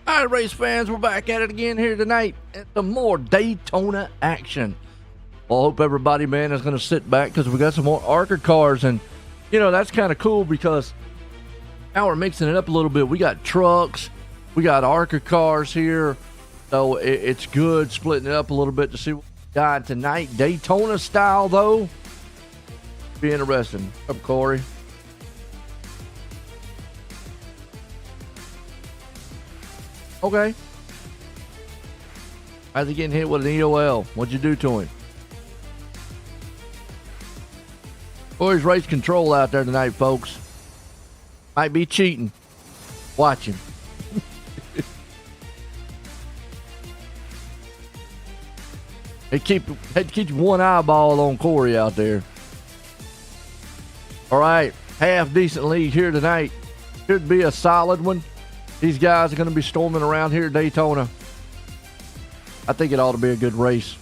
All right, race fans, we're back at it again here tonight at some more Daytona action. Well, I hope everybody, man, is going to sit back because we got some more ARCA cars. And, you know, that's kind of cool because now we're mixing it up a little bit. We got trucks, we got ARCA cars here. So it's good splitting it up a little bit to see what we got tonight. Daytona style, though. Be interesting. What's up, Corey? Okay. How's he getting hit with an EOL? What'd you do to him? Boys, race control out there tonight, folks. Might be cheating. Watch him. Had to keep one eyeball on Corey out there. All right, half decent lead here tonight. Should be a solid one. These guys are going to be storming around here at Daytona. I think it ought to be a good race.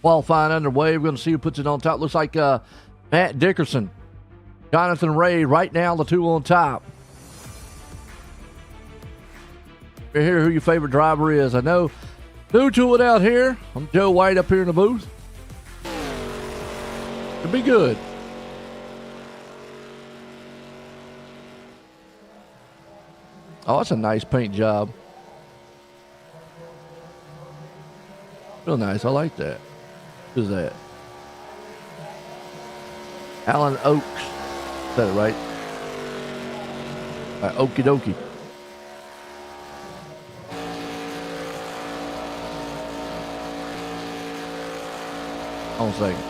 Qualifying underway. We're going to see who puts it on top. Looks like Matt Dickerson, Jonathan Ray, right now the two on top. We're here who your favorite driver is. I know new to it out here. I'm Joe White up here in the booth. It'll be good. Oh, that's a nice paint job. Real nice. I like that. Who's that? Alan Oaks. Is that right? Okie dokie. Hold on a second.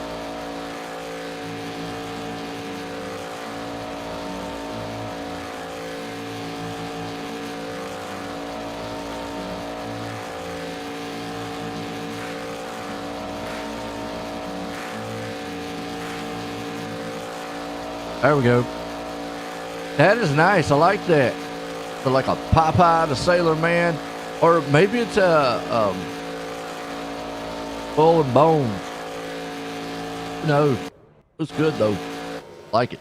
There we go. That is nice. I like that. So like a Popeye the Sailor Man, or maybe it's a Bull and Bones. Who knows? Looks good though. Like it.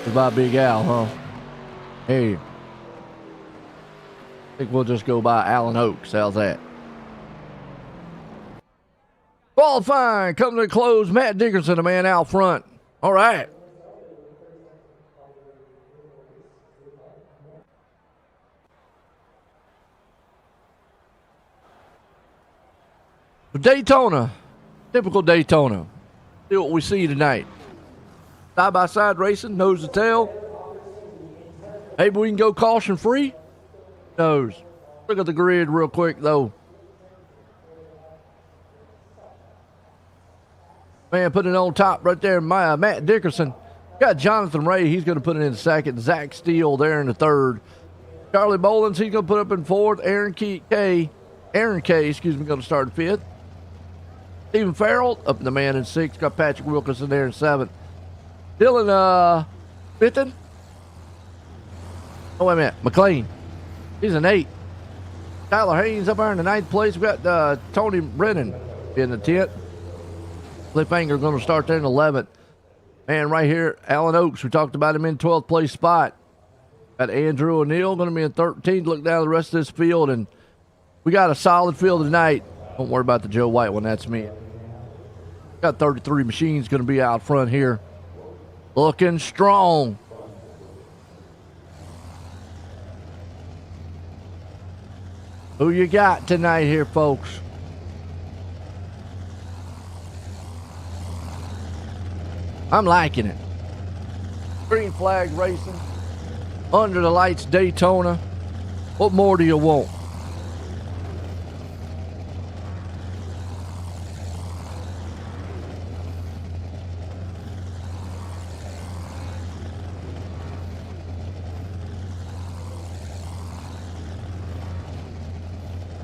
Goodbye, Big Al, huh? Hey. I think we'll just go by Alan Oaks. How's that? Qualifying, coming to a close. Matt Dickerson, the man out front. All right. Daytona, typical Daytona. See what we see tonight. Side-by-side racing, nose to tail. Maybe we can go caution-free. Nose. Look at the grid real quick, though. Man, put it on top right there. Matt Dickerson. Got Jonathan Ray. He's going to put it in second. Zach Steele there in the third. Charlie Bolins, he's going to put up in fourth. Aaron K, going to start in fifth. Stephen Farrell up in the man in sixth. Got Patrick Wilkinson there in seventh. Dylan Fitton. Oh, wait a minute. McLean. He's an 8. Tyler Haynes up there in the 9th place. We got Tony Brennan in the 10th. Cliffhanger going to start there in 11th. Man, right here, Alan Oaks. We talked about him in 12th place spot. Got Andrew O'Neill going to be in 13th. Look down the rest of this field, and we got a solid field tonight. Don't worry about the Joe White one. That's me. Got 33 machines going to be out front here. Looking strong. Who you got tonight here, folks? I'm liking it. Green flag racing. Under the lights Daytona. What more do you want?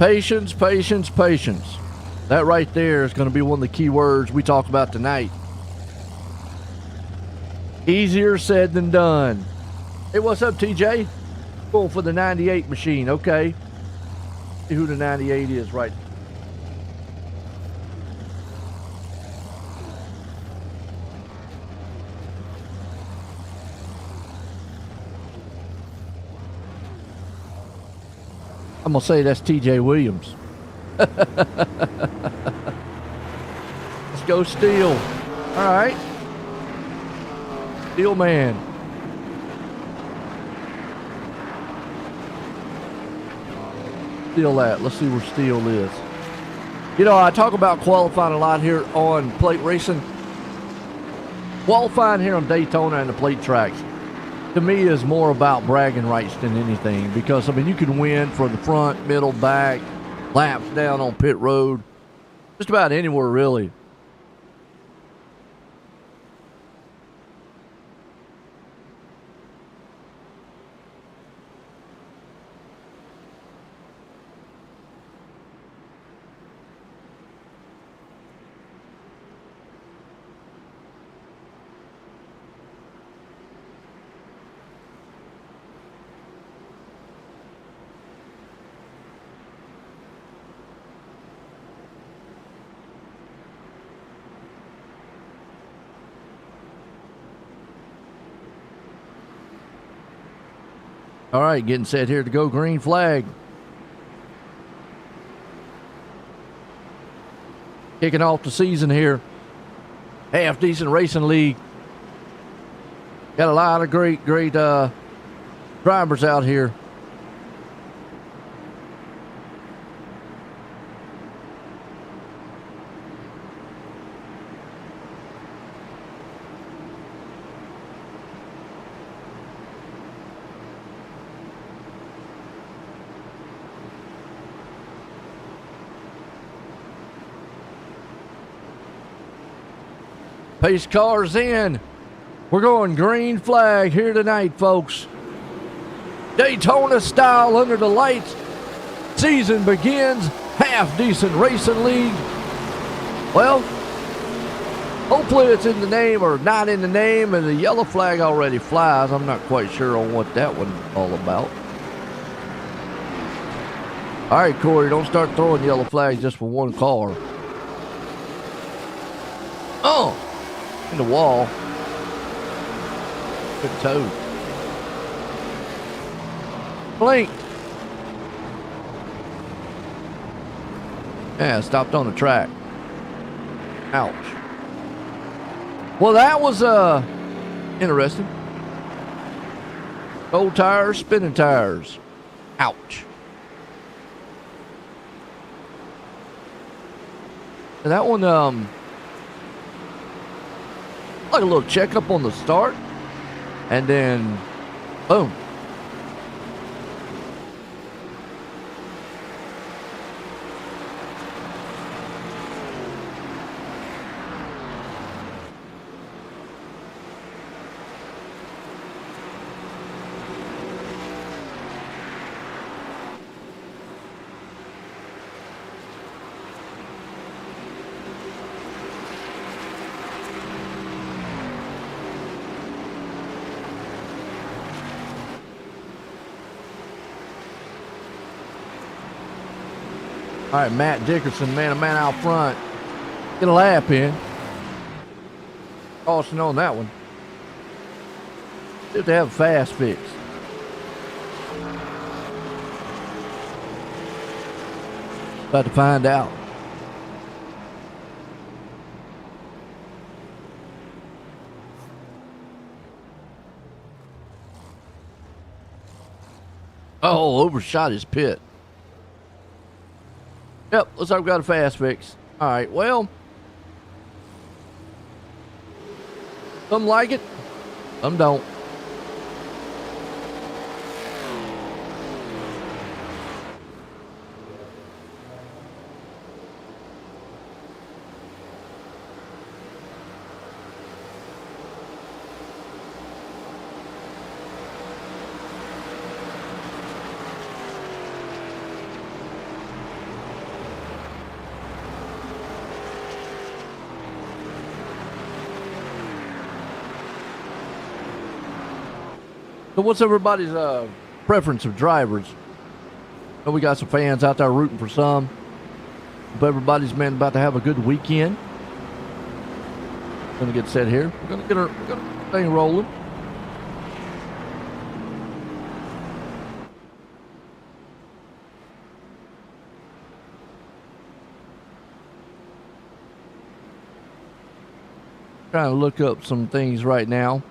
Patience, patience, patience. That right there is going to be one of the key words we talk about tonight. Easier said than done. Hey, what's up, TJ? Going for the 98 machine. Okay. See who the 98 is right. I'm going to say that's TJ Williams. Let's go Steel. All right. Steel man. Steel that. Let's see where Steel is. You know, I talk about qualifying a lot here on plate racing. Qualifying here on Daytona and the plate tracks, to me, is more about bragging rights than anything, because I mean, you can win for the front, middle, back, laps down on pit road, just about anywhere really. All right, getting set here to go green flag. Kicking off the season here. Half decent racing league. Got a lot of great drivers out here. Pace cars in. We're going green flag here tonight, folks. Daytona style under the lights. Season begins. Half decent racing league. Well, hopefully it's in the name or not in the name, and the yellow flag already flies. I'm not quite sure on what that one's all about. All right, Corey, don't start throwing yellow flags just for one car. Oh! In the wall. Good toe. Blinked. Yeah, stopped on the track. Ouch. Well, that was interesting. Old tires, spinning tires. Ouch. And that one, like a little checkup on the start, and then boom. All right, Matt Dickerson, man out front. Get a lap in. Caution on that one. You have to have a fast fix. About to find out. Oh, overshot his pit. Yep, looks like we've got a fast fix. All right, well, some like it, some don't. So what's everybody's preference of drivers? And we got some fans out there rooting for some. Hope everybody's about to have a good weekend. Gonna get set here. We're gonna get our thing rolling. Trying to look up some things right now.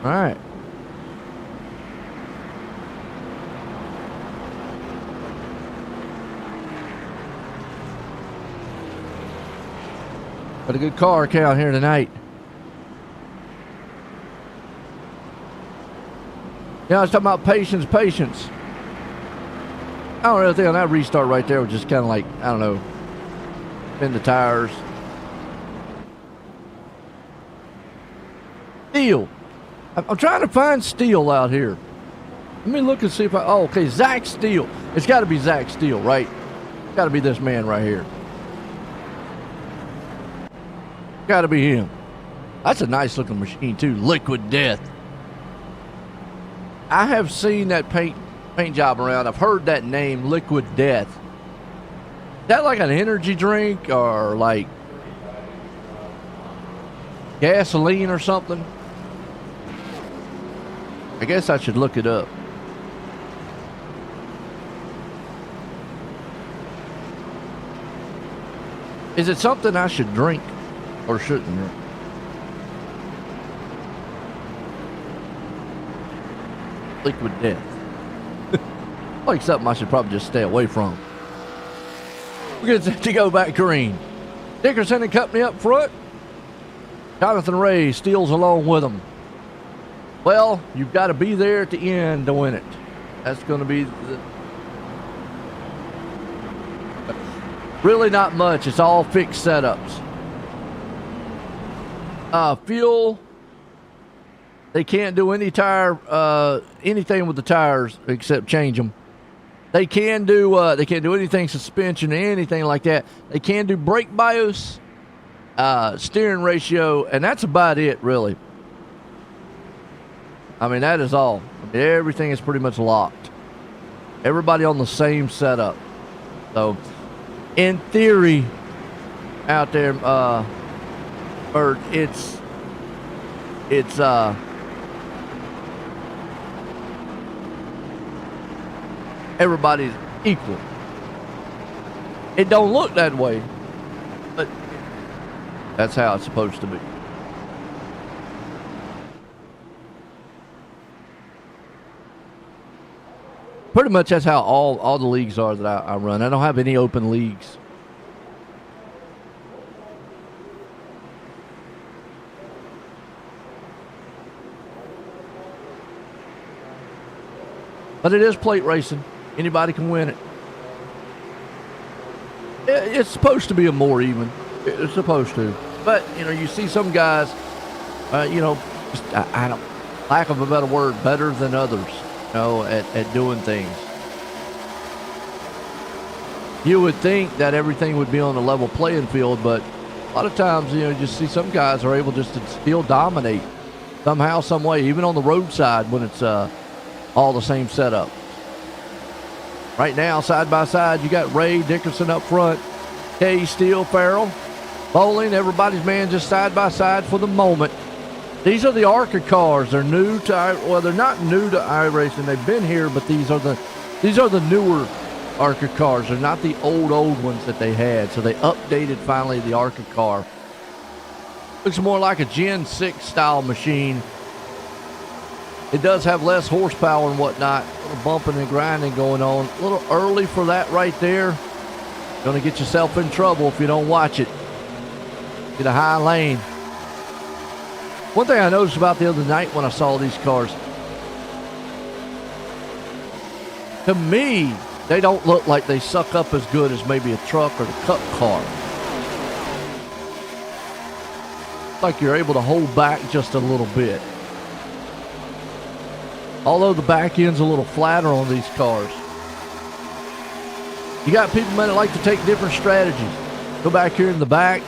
All right. Got a good car count here tonight. Yeah, I was talking about patience. I don't really think on that restart right there was just kind of like, I don't know, spin the tires. Steel. I'm trying to find Steele out here. Let me look and see if oh, okay, Zach Steele. It's got to be Zach Steele, right? It's got to be this man right here. Got to be him. That's a nice looking machine too. Liquid Death. I have seen that paint job around. I've heard that name, Liquid Death. Is that like an energy drink or like gasoline or something? I guess I should look it up. Is it something I should drink or shouldn't drink? Liquid Death. Like something I should probably just stay away from. We're going to go back green. Dickerson and company up front. Jonathan Ray steals along with them. Well, you've got to be there at the end to win it. That's going to be really not much. It's all fixed setups. Fuel. They can't do any tire, anything with the tires except change them. They can't do anything suspension, anything like that. They can do brake bios, steering ratio, and that's about it, really. I mean, that is all. I mean, everything is pretty much locked. Everybody on the same setup. So, in theory, out there, or it's everybody's equal. It don't look that way, but that's how it's supposed to be. Pretty much that's how all the leagues are that I run. I don't have any open leagues. But it is plate racing. Anybody can win it. It's supposed to be a more even. It's supposed to. But, you see some guys, just, I don't, lack of a better word, better than others, at doing things. You would think that everything would be on a level playing field, but a lot of times, you just see some guys are able just to still dominate somehow, some way, even on the roadside when it's all the same setup. Right now, side by side, you got Ray Dickerson up front, Kay Steele, Farrell, Bowling, everybody's man just side by side for the moment. These are the ARCA cars. They're new to, they're not new to iRacing. They've been here, but these are the newer ARCA cars. They're not the old ones that they had. So they updated finally the ARCA car. Looks more like a Gen 6 style machine. It does have less horsepower and whatnot. A little bumping and grinding going on. A little early for that right there. Going to get yourself in trouble if you don't watch it. Get a high lane. One thing I noticed about the other night when I saw these cars, to me, they don't look like they suck up as good as maybe a truck or the cup car. like you're able to hold back just a little bit. Although the back end's a little flatter on these cars. You got people, man, that like to take different strategies. Go back here in the back.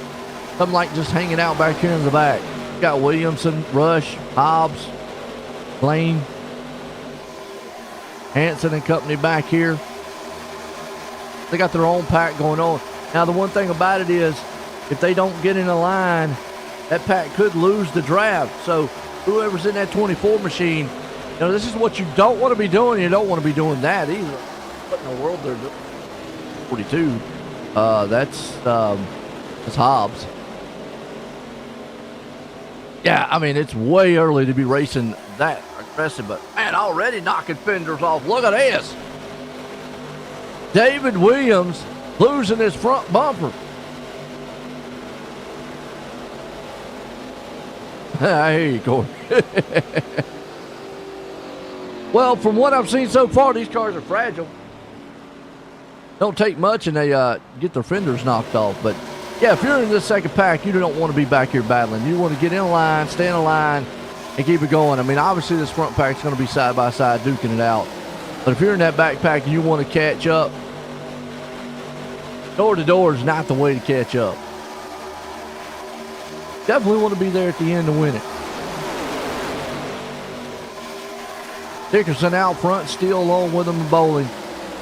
Some like just hanging out back here in the back. You got Williamson, Rush, Hobbs, Blaine, Hanson and company back here. They got their own pack going on. Now, the one thing about it is, if they don't get in a line, that pack could lose the draft. So whoever's in that 24 machine, you know, this is what you don't want to be doing. You don't want to be doing that either. What in the world they're doing? 42. That's Hobbs. Yeah, I mean, it's way early to be racing that aggressive, but man, already knocking fenders off. Look at this. David Williams losing his front bumper. I hear you, Corey. Well, from what I've seen so far, these cars are fragile. Don't take much and they get their fenders knocked off. But yeah, if you're in this second pack, you don't want to be back here battling. You want to get in line, stay in line, and keep it going. I mean, obviously this front pack's going to be side by side duking it out. But if you're in that back pack and you want to catch up, door to door is not the way to catch up. Definitely want to be there at the end to win it. Dickerson out front, still along with them in bowling.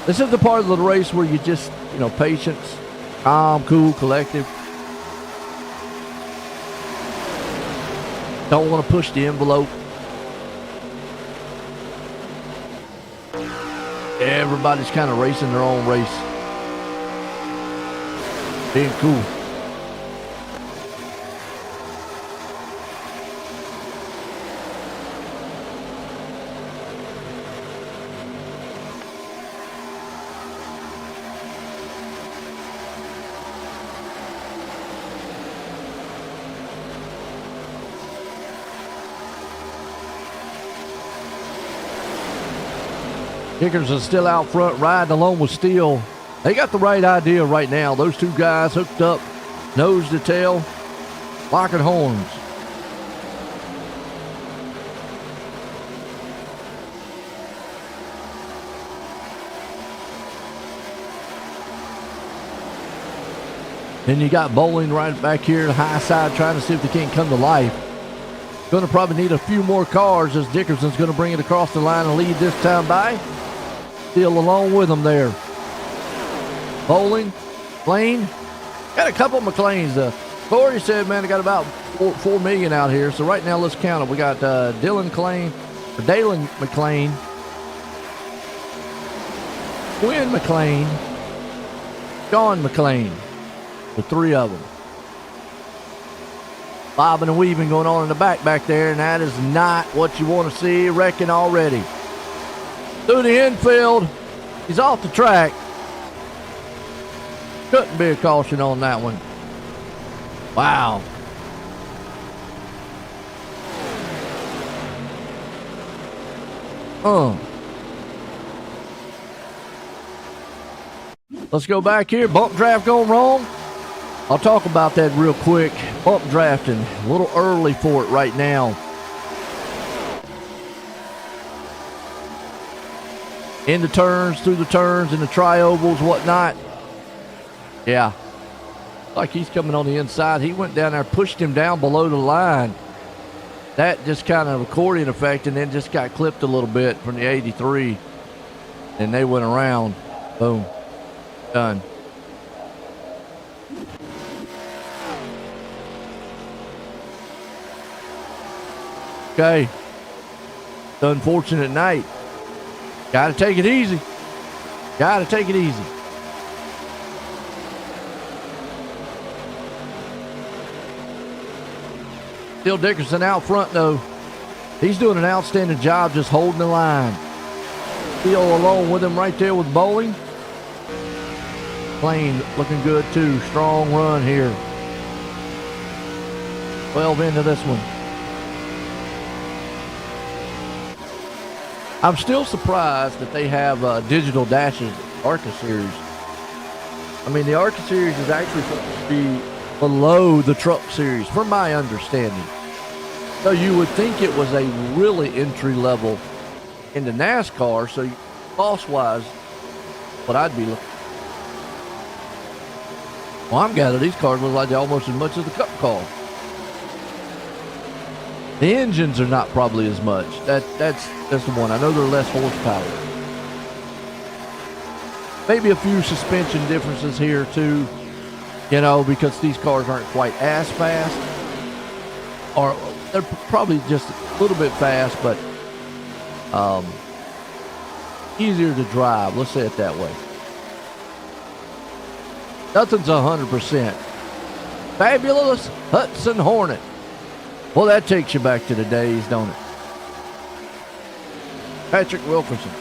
This is the part of the race where you just, you know, patience, calm, cool, collective. Don't want to push the envelope. Everybody's kind of racing their own race. Being cool. Kickers are still out front riding along with Steele. They got the right idea right now. Those two guys hooked up, nose to tail, locking horns. Then you got Bowling right back here to the high side trying to see if they can't come to life. Going to probably need a few more cars as Dickerson's going to bring it across the line and lead this time by. Still along with them there. Bowling, McLean. Got a couple of McLeans. Corey said, man, I got about 4 million out here. So right now, let's count them. We got Dalen McLean, Quinn McLean, John McLean. The 3 of them. Bobbing and weaving going on in the back there, and that is not what you want to see. Wrecking already. Through the infield. He's off the track. Couldn't be a caution on that one. Wow. Let's go back here. Bump draft going wrong. I'll talk about that real quick. Bump drafting. A little early for it right now. In the turns, through the turns, in the tri-ovals, whatnot. Yeah. Like he's coming on the inside. He went down there, pushed him down below the line. That just kind of accordion effect, and then just got clipped a little bit from the 83. And they went around. Boom. Done. Okay. It's an unfortunate night. Got to take it easy. Got to take it easy. Still Dickerson out front, though. He's doing an outstanding job just holding the line. Still along with him right there with Bowling. Plain looking good, too. Strong run here. 12 into this one. I'm still surprised that they have digital dashes ARCA Series. I mean, the ARCA Series is actually supposed to be below the Truck Series, from my understanding. So you would think it was a really entry level into NASCAR. So cost-wise, what I'd be looking. Well, I'm gathering these cars look like they're almost as much as the Cup car. The engines are not probably as much. That's the one. I know they're less horsepower. Maybe a few suspension differences here too, you know, because these cars aren't quite as fast. Or they're probably just a little bit fast, but easier to drive. Let's say it that way. Nothing's 100%. Fabulous Hudson Hornet. Well, that takes you back to the days, don't it? Patrick Wilkerson.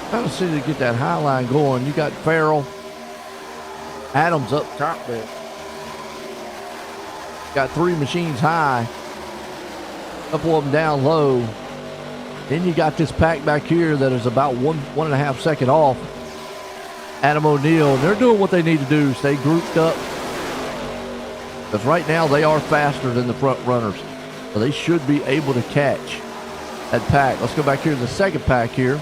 Trying to see to get that high line going. You got Farrell. Adams up top there. Got three machines high. A couple of them down low. Then you got this pack back here that is about one and a half second off. Adam O'Neill. They're doing what they need to do. Stay grouped up. Because right now they are faster than the front runners. So they should be able to catch that pack. Let's go back here to the second pack here.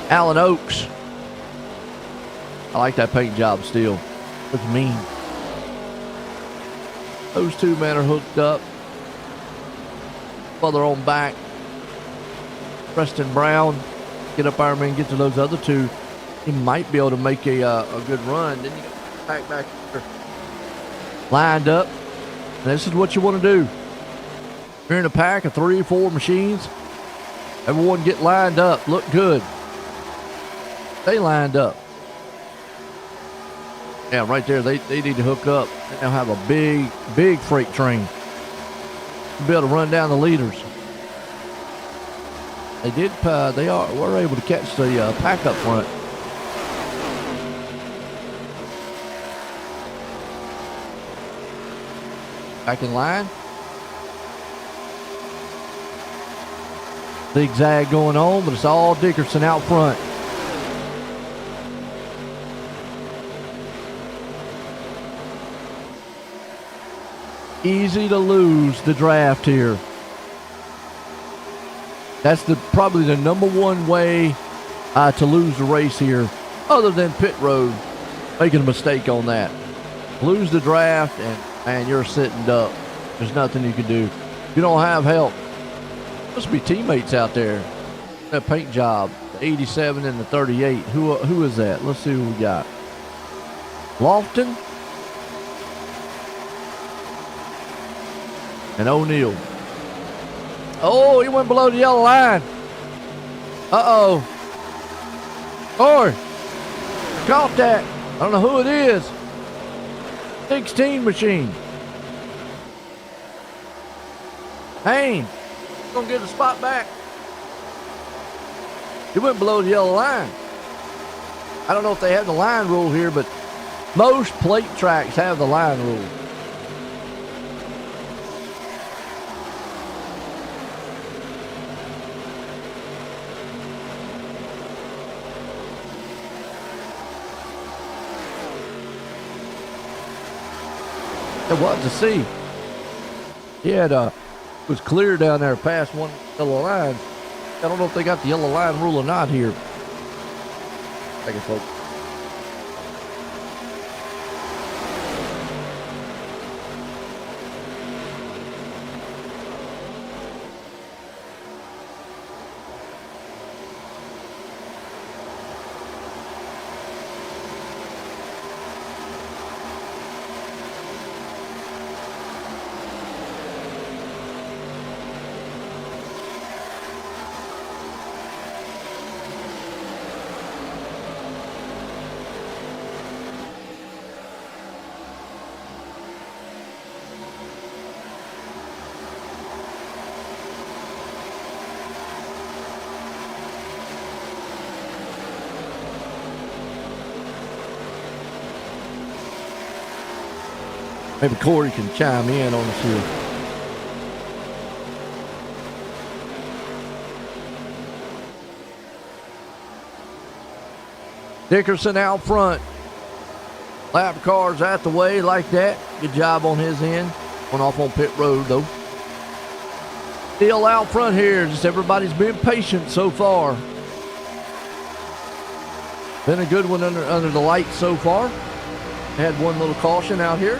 Alan Oaks. I like that paint job still. Looks mean. Those two men are hooked up. Further on back. Preston Brown. Get up there, man. Get to those other two. He might be able to make a good run. Then you got the pack back here. Lined up. And this is what you want to do. You're in a pack of 3 or 4 machines. Everyone get lined up. Look good. Stay lined up. Yeah, right there. They need to hook up. They'll have a big freight train. Be able to run down the leaders. They did. Were able to catch the pack up front. Back in line. Zigzag going on, but it's all Dickerson out front. Easy to lose the draft here. That's probably the number one way to lose the race here, other than pit road, making a mistake on that. Lose the draft and you're sitting up. There's nothing you can do. You don't have help. Must be teammates out there. That paint job, the 87 and the 38. Who is that? Let's see who we got. Lofton and O'Neill. Oh, he went below the yellow line. Uh-oh. Or caught that. I don't know who it is. 16 machine. Haynes gonna get the spot back. He went below the yellow line. I don't know if they have the line rule here, but most plate tracks have the line rule. It was to see. He had was clear down there past one yellow line. I don't know if they got the yellow line rule or not here. Thank you, folks. Maybe Corey can chime in on this here. Dickerson out front. Lap car's out the way like that. Good job on his end. Went off on pit road though. Still out front here. Just everybody's been patient so far. Been a good one under the lights so far. Had one little caution out here.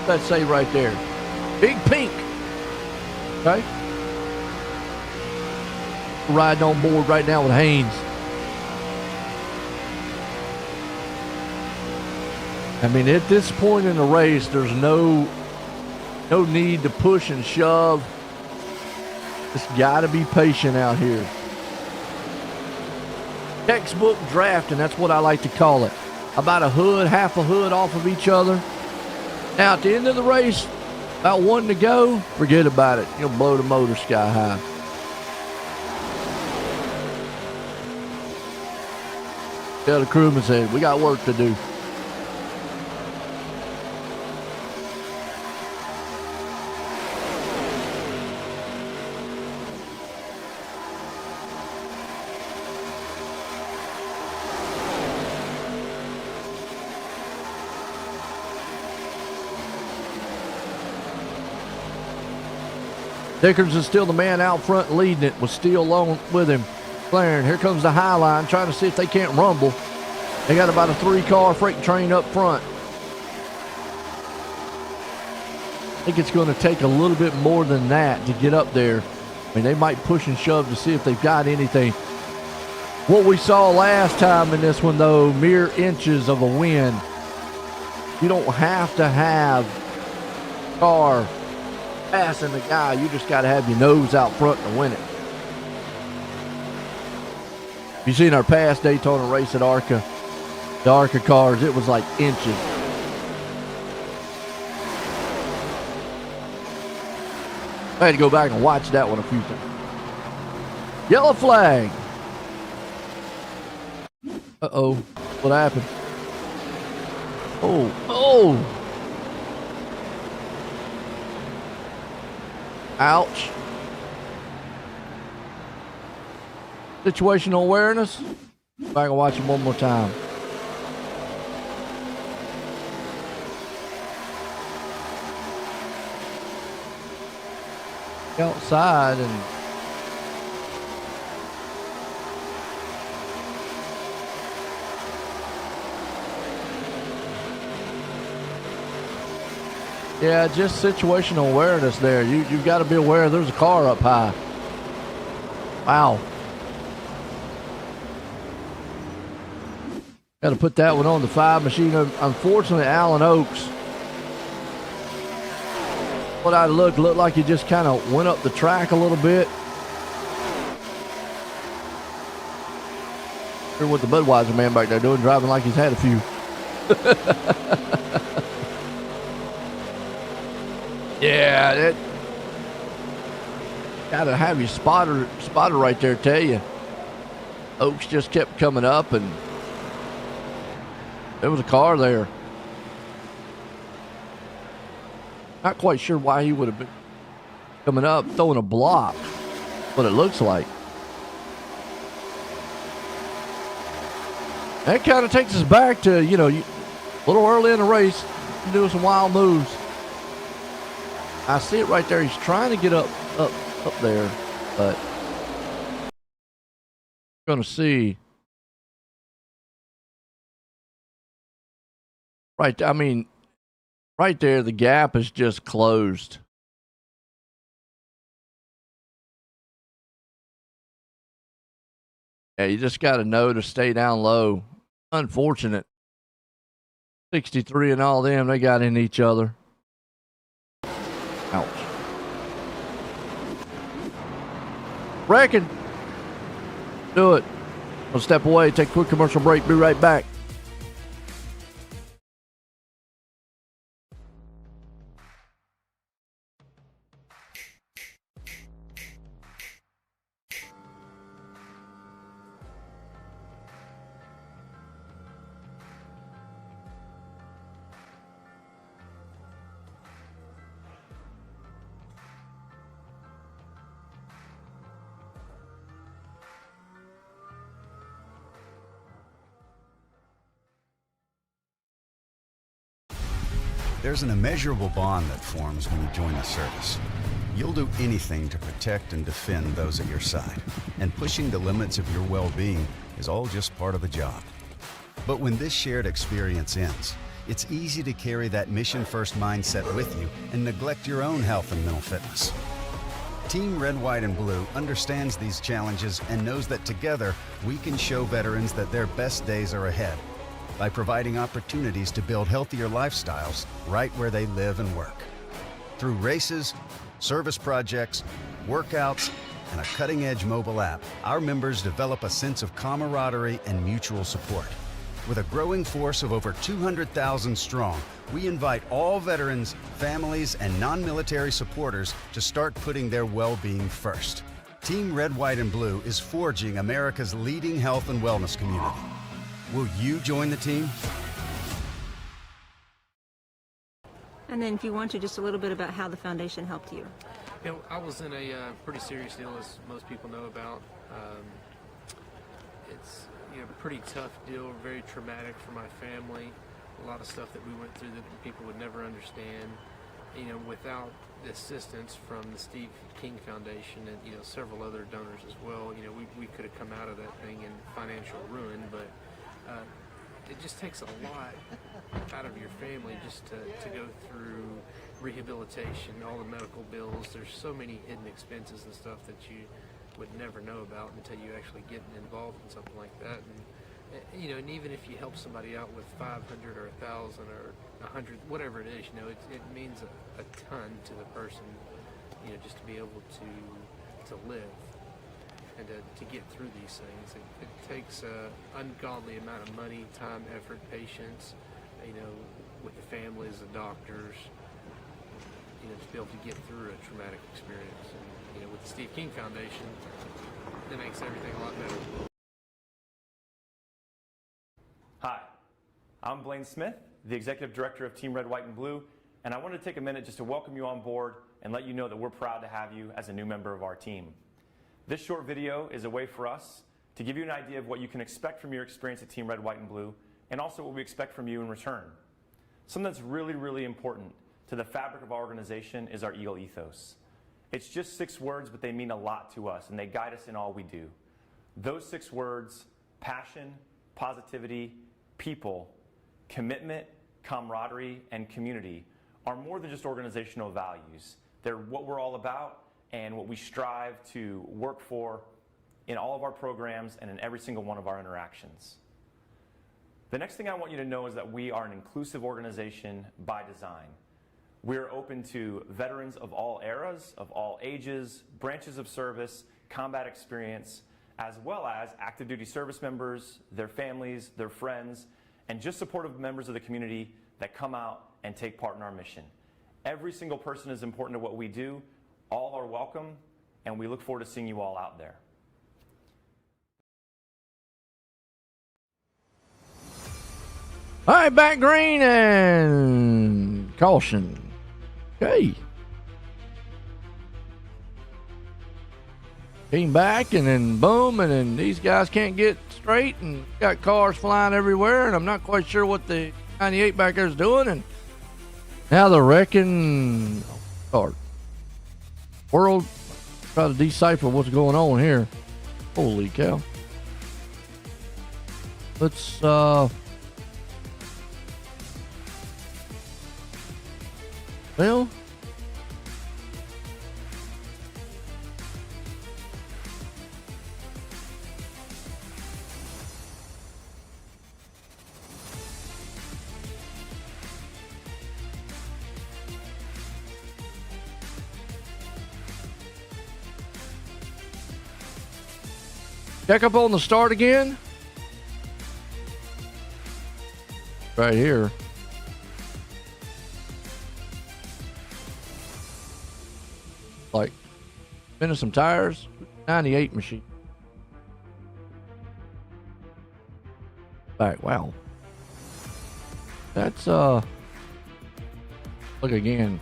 Let's say right there. Big Pink. Okay. Riding on board right now with Haynes. I mean, at this point in the race, there's no need to push and shove. Just got to be patient out here. Textbook drafting, that's what I like to call it. About a hood, half a hood off of each other. Now, at the end of the race, about one to go, forget about it. You'll blow the motor sky high. Tell the crewman said, we got work to do. Dickers is still the man out front leading it with Steele on with him. Flaring. Here comes the high line trying to see if they can't rumble. They got about a 3-car freight train up front. I think it's going to take a little bit more than that to get up there. I mean, they might push and shove to see if they've got anything. What we saw last time in this one, though, mere inches of a win. You don't have to have car passing the guy. You just got to have your nose out front to win it. You seen our past Daytona race at ARCA, the ARCA cars, it was like inches. I had to go back and watch that one a few times. Yellow flag. Uh-oh. What happened? Oh. Ouch. Situational awareness. Back and watch it one more time. Outside and yeah, just situational awareness there. You've got to be aware there's a car up high. Wow. Got to put that one on the 5 machine. Unfortunately, Alan Oaks, what I looked like he just kind of went up the track a little bit. Hear what the Budweiser man back there doing, driving like he's had a few. Yeah, that gotta have your spotter right there tell you. Oaks just kept coming up and there was a car there. Not quite sure why he would have been coming up, throwing a block, what it looks like. That kind of takes us back to, a little early in the race, doing some wild moves. I see it right there. He's trying to get up there, but we're going to see. Right, I mean, right there, the gap is just closed. Yeah, you just got to know to stay down low. Unfortunate. 63 and all them, they got in each other. Ouch. Reckon. Do it. We'll step away, take a quick commercial break, be right back. There's an immeasurable bond that forms when you join the service. You'll do anything to protect and defend those at your side, and pushing the limits of your well-being is all just part of the job. But when this shared experience ends, it's easy to carry that mission-first mindset with you and neglect your own health and mental fitness. Team Red, White, and Blue understands these challenges and knows that together we can show veterans that their best days are ahead by providing opportunities to build healthier lifestyles right where they live and work. Through races, service projects, workouts, and a cutting-edge mobile app, our members develop a sense of camaraderie and mutual support. With a growing force of over 200,000 strong, we invite all veterans, families, and non-military supporters to start putting their well-being first. Team Red, White, and Blue is forging America's leading health and wellness community. Will you join the team? And then if you want to, just a little bit about how the foundation helped you. You know, I was in a pretty serious deal, as most people know about. It's a pretty tough deal, very traumatic for my family. A lot of stuff that we went through that people would never understand. Without the assistance from the Steve King Foundation and several other donors as well, we could have come out of that thing in financial ruin. But it just takes a lot out of your family just to go through rehabilitation, all the medical bills. There's so many hidden expenses and stuff that you would never know about until you actually get involved in something like that. And even if you help somebody out with 500 or 1,000 or 100, whatever it is, it means a ton to the person, just to be able to live and to get through these things. It takes an ungodly amount of money, time, effort, patience, with the families, the doctors, to be able to get through a traumatic experience. And, with the Steve King Foundation, that makes everything a lot better. Hi, I'm Blaine Smith, the Executive Director of Team Red, White, and Blue, and I wanted to take a minute just to welcome you on board and let you know that we're proud to have you as a new member of our team. This short video is a way for us to give you an idea of what you can expect from your experience at Team Red, White, and Blue, and also what we expect from you in return. Something that's really, really important to the fabric of our organization is our EAGLE ethos. It's just 6 words, but they mean a lot to us, and they guide us in all we do. Those 6 words, passion, positivity, people, commitment, camaraderie, and community, are more than just organizational values. They're what we're all about and what we strive to work for in all of our programs and in every single one of our interactions. The next thing I want you to know is that we are an inclusive organization by design. We're open to veterans of all eras, of all ages, branches of service, combat experience, as well as active duty service members, their families, their friends, and just supportive members of the community that come out and take part in our mission. Every single person is important to what we do. All are welcome, and we look forward to seeing you all out there. All right, back green and caution. Okay. Came back and then boom, and then these guys can't get straight and got cars flying everywhere, and I'm not quite sure what the 98 back there is doing. And now they're wrecking or world. Try to decipher what's going on here. Holy cow. Let's well, check up on the start again. Right here. Like, spinning some tires. 98 machine. Back, wow. That's, look again.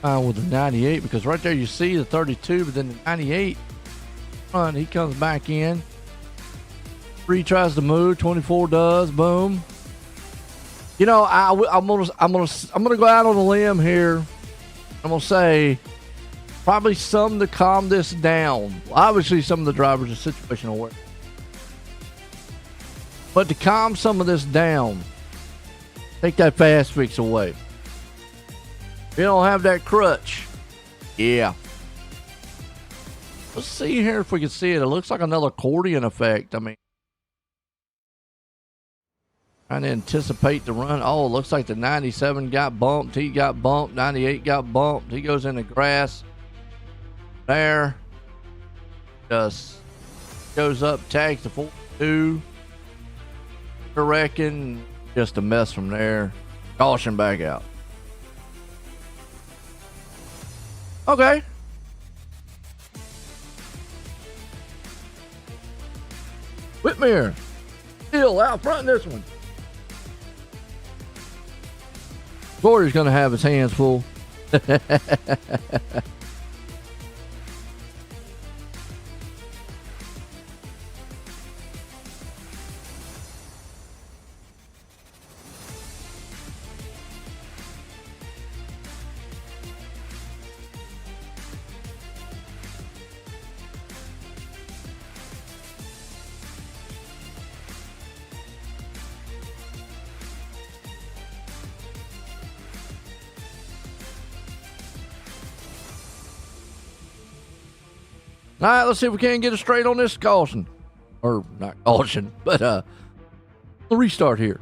with the 98, because right there you see the 32, but then the 98 front, he comes back in. 3 tries to move, 24 does, boom. You know, I'm gonna go out on a limb here. I'm gonna say probably some to calm this down. Obviously, some of the drivers are situational aware, but to calm some of this down, take that fast fix away. If you don't have that crutch, yeah. Let's see here if we can see it. It looks like another accordion effect. I mean, trying to anticipate the run. Oh, it looks like the 97 got bumped. He got bumped. 98 got bumped. He goes in the grass. There. Just goes up, tags the 42. I reckon just a mess from there. Caution back out. Okay. Whitmere still out front in this one. Corey's going to have his hands full. All right, let's see if we can get it straight on this caution. Or not caution, but the restart here.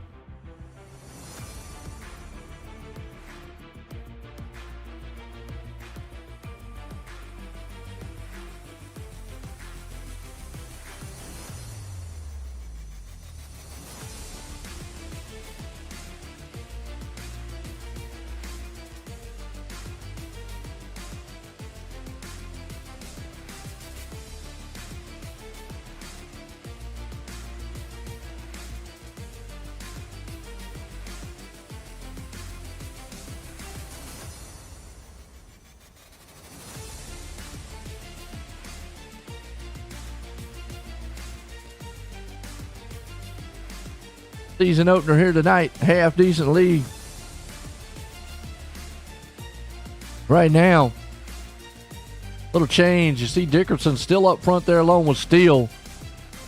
Season opener here tonight. Half decent league. Right now, little change. You see Dickerson still up front there along with Steele.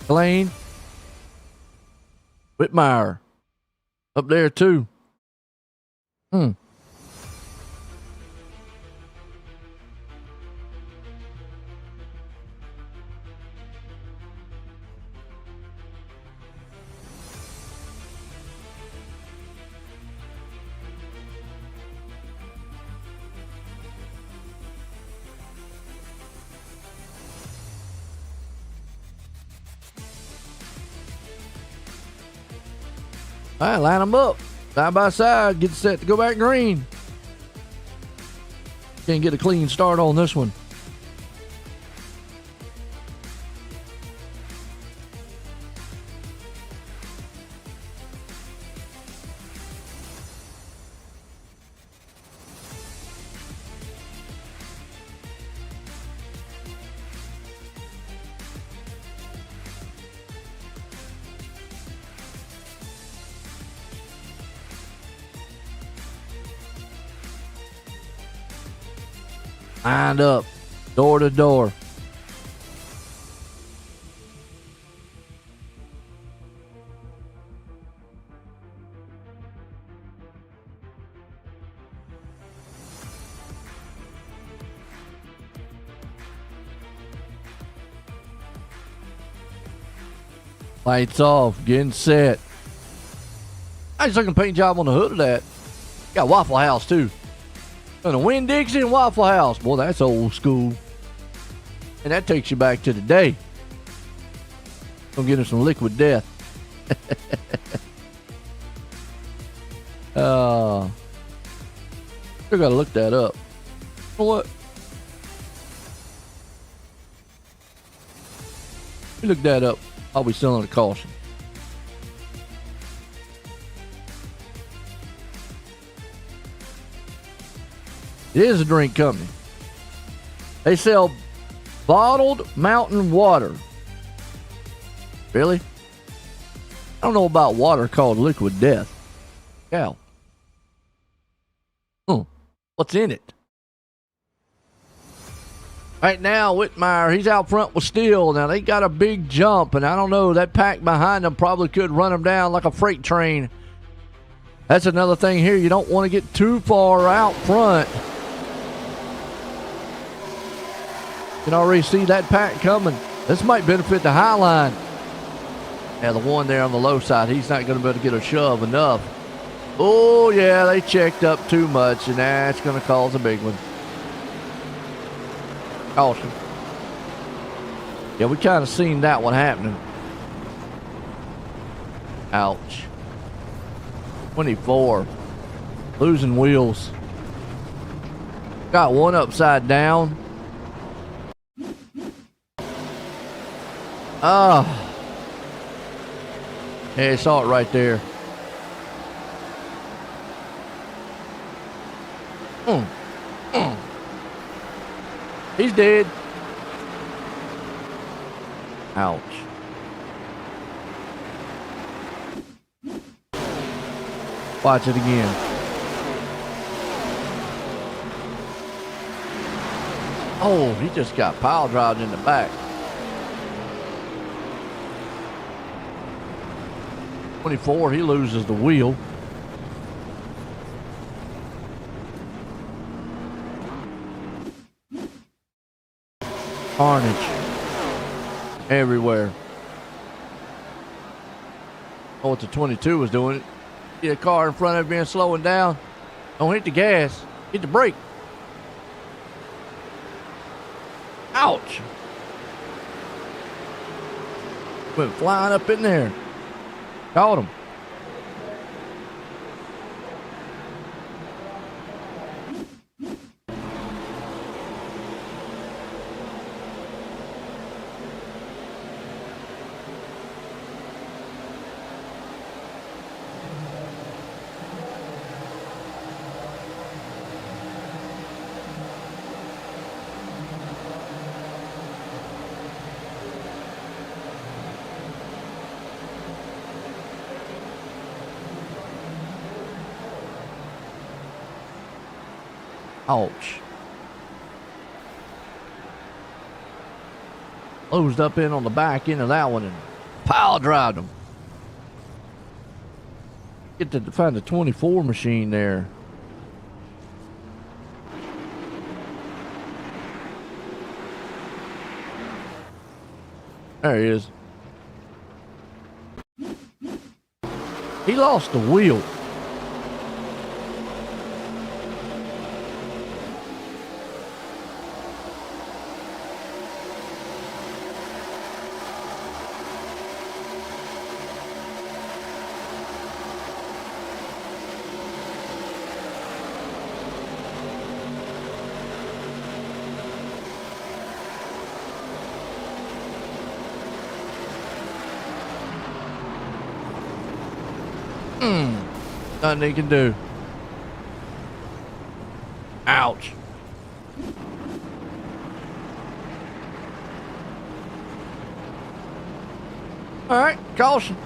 Lane. Whitmire up there too. All right, line them up side by side. Get set to go back green. Can't get a clean start on this one. Lined up, door to door. Lights off, getting set. Nice looking paint job on the hood of that. Got Waffle House too. And a Winn-Dixie and Waffle House. Boy, that's old school. And that takes you back to the day. Gonna get him some liquid death. Still gotta look that up. You know what? Let me look that up. I'll be selling a caution. It is a drink company. They sell bottled mountain water. Really? I don't know about water called Liquid Death. Cow. What's in it? Right now, Whitmire, he's out front with Steele. Now, they got a big jump, and I don't know, that pack behind them probably could run them down like a freight train. That's another thing here. You don't want to get too far out front. You can already see that pack coming. This might benefit the Highline. Yeah, the one there on the low side, he's not going to be able to get a shove enough. Oh, yeah, they checked up too much, and that's going to cause a big one. Caution. Yeah, we kind of seen that one happening. Ouch. 24. Losing wheels. Got one upside down. Ah. Yeah, saw it right there. He's dead. Ouch. Watch it again. Oh, he just got pile drived in the back. 24, he loses the wheel. Carnage everywhere. Oh, what the 22 was doing. See a car in front of him slowing down. Don't hit the gas. Hit the brake. Ouch. Went flying up in there. Caught him. Ouch. Closed up in on the back end of that one and pile drived him. Get to find the 24 machine there. There he is. He lost the wheel. Nothing he can do. Ouch. All right, caution.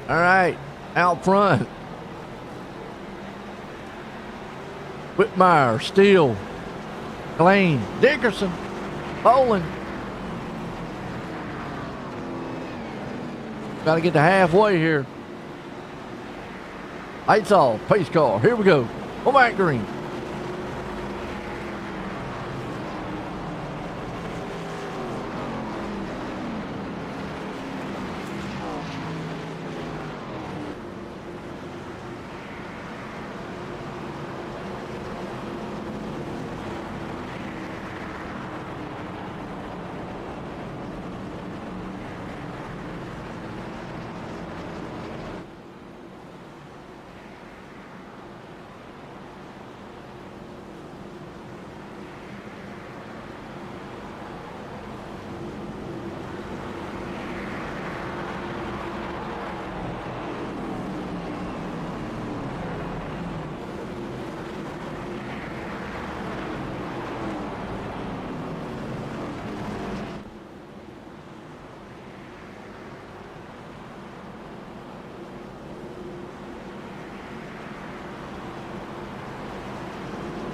All right, out front. Whitmire, Steele, Lane, Dickerson, Bowling. Got to get to halfway here. Lights off, pace car. Here we go. Go back green.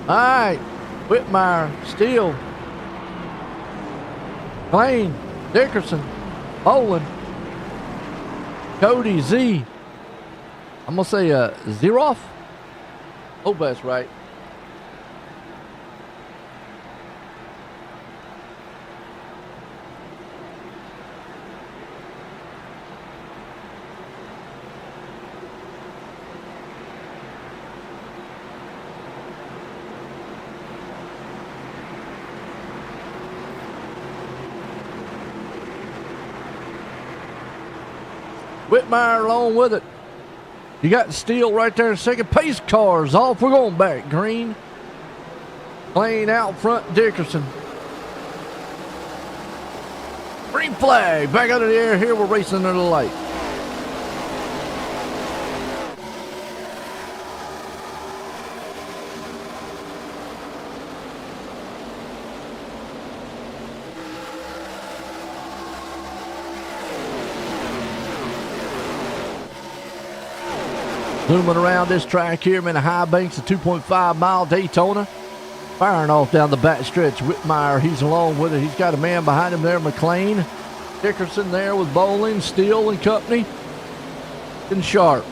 All right. Whitmire, Steele, Blaine, Dickerson, Boland, Cody, Z. I'm going to say Zeroff. Hope that's right. Whitmire along with it. You got Steele right there in second. Pace cars off. We're going back. Green. Blaine out front. Dickerson. Green flag. Back out of the air. Here we're racing under the light. Zooming around this track here, I'm in the high banks of 2.5 mile Daytona. Firing off down the back stretch. Whitmire, he's along with it. He's got a man behind him there, McLean. Dickerson there with Bowling, Steele and company. And Sharp.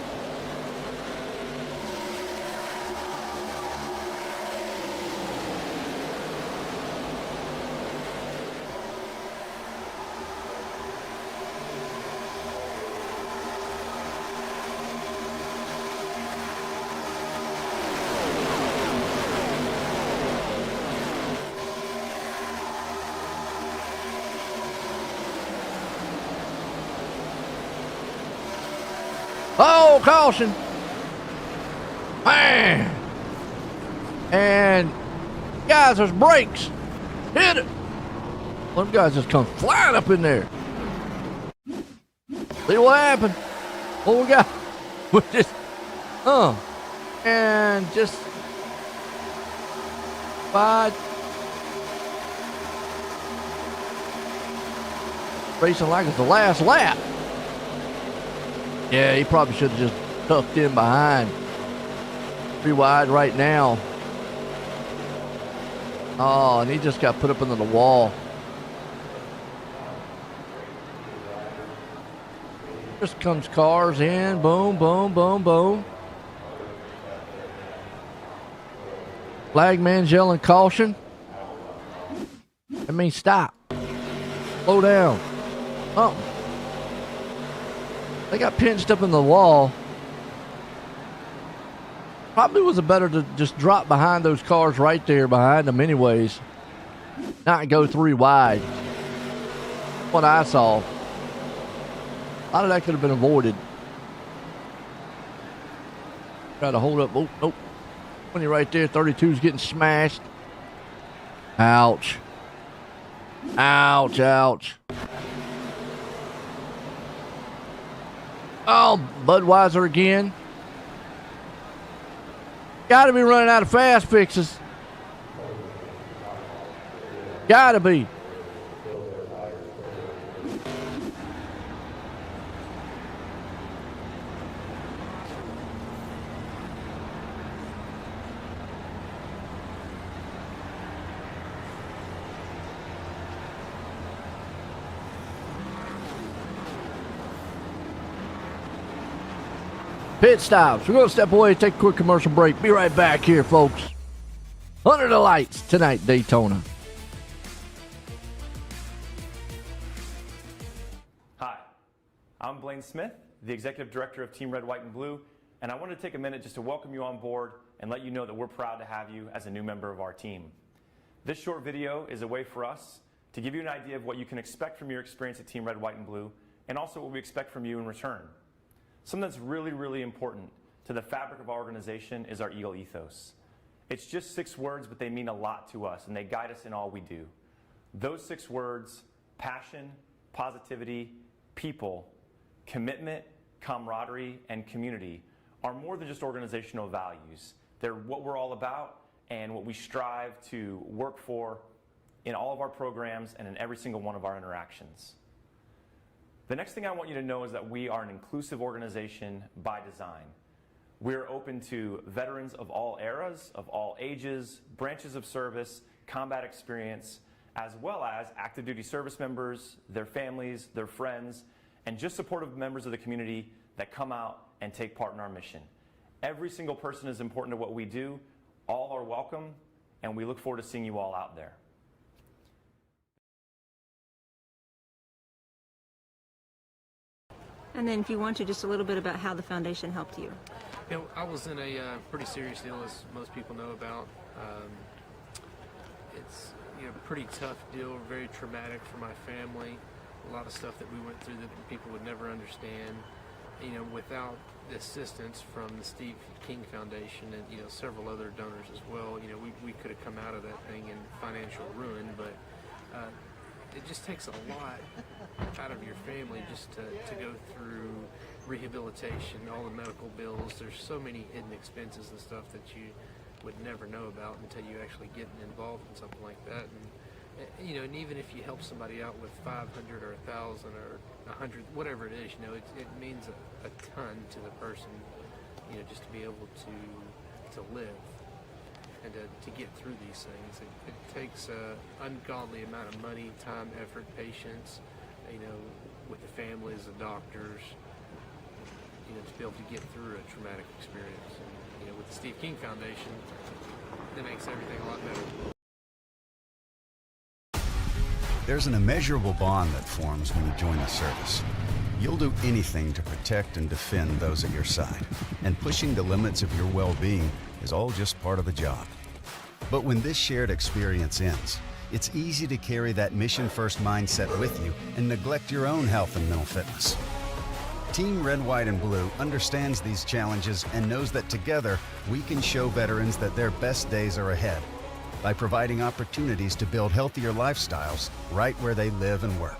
Oh, caution. Man. And guys, there's brakes. Hit it. One of them guys just come flying up in there. See what happened? What we got? We just, and just wide. Racing like it's the last lap. Yeah, he probably should have just tucked in behind. Pretty wide right now. Oh, and he just got put up into the wall. Just comes cars in. Boom, boom, boom, boom. Flagman's yelling caution. That means stop. Slow down. Something. They got pinched up in the wall. Probably was better to just drop behind those cars right there behind them anyways. Not go 3 wide. What I saw. A lot of that could have been avoided. Try to hold up. Oh, nope. 20 right there. 32's getting smashed. Ouch. Ouch, ouch. Oh, Budweiser again. Got to be running out of fast fixes. Got to be. Pit stops. We're going to step away and take a quick commercial break. Be right back here, folks. Under the lights tonight, Daytona. Hi, I'm Blaine Smith, the Executive Director of Team Red, White, and Blue, and I want to take a minute just to welcome you on board and let you know that we're proud to have you as a new member of our team. This short video is a way for us to give you an idea of what you can expect from your experience at Team Red, White, and Blue, and also what we expect from you in return. Something that's really, really important to the fabric of our organization is our Eagle ethos. It's just 6 words, but they mean a lot to us, and they guide us in all we do. Those 6 words, passion, positivity, people, commitment, camaraderie, and community, are more than just organizational values. They're what we're all about and what we strive to work for in all of our programs and in every single one of our interactions. The next thing I want you to know is that we are an inclusive organization by design. We're open to veterans of all eras, of all ages, branches of service, combat experience, as well as active duty service members, their families, their friends, and just supportive members of the community that come out and take part in our mission. Every single person is important to what we do. All are welcome, and we look forward to seeing you all out there. And then if you want to, just a little bit about how the foundation helped you. You know, I was in a pretty serious deal, as most people know about. It's a pretty tough deal, very traumatic for my family. A lot of stuff that we went through that people would never understand. Without the assistance from the Steve King Foundation and several other donors as well, we could have come out of that thing in financial ruin. But it just takes a lot out of your family just to go through rehabilitation, all the medical bills. There's so many hidden expenses and stuff that you would never know about until you actually get involved in something like that. And even if you help somebody out with 500 or 1,000 or 100, whatever it is, it means a ton to the person, just to be able to live and to get through these things. It takes an ungodly amount of money, time, effort, patience, with the families, the doctors, to be able to get through a traumatic experience. And, with the Steve King Foundation, that makes everything a lot better. There's an immeasurable bond that forms when you join the service. You'll do anything to protect and defend those at your side, and pushing the limits of your well-being is all just part of the job. But when this shared experience ends, it's easy to carry that mission-first mindset with you and neglect your own health and mental fitness. Team Red, White, and Blue understands these challenges and knows that together we can show veterans that their best days are ahead by providing opportunities to build healthier lifestyles right where they live and work.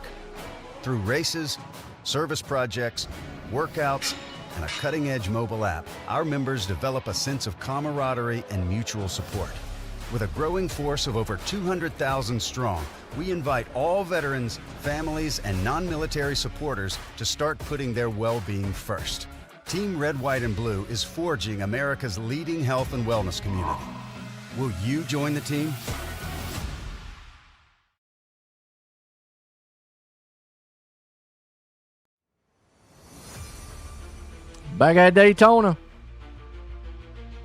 Through races, service projects, workouts, and a cutting-edge mobile app, our members develop a sense of camaraderie and mutual support. With a growing force of over 200,000 strong, we invite all veterans, families, and non-military supporters to start putting their well-being first. Team Red, White, and Blue is forging America's leading health and wellness community. Will you join the team? Back at Daytona.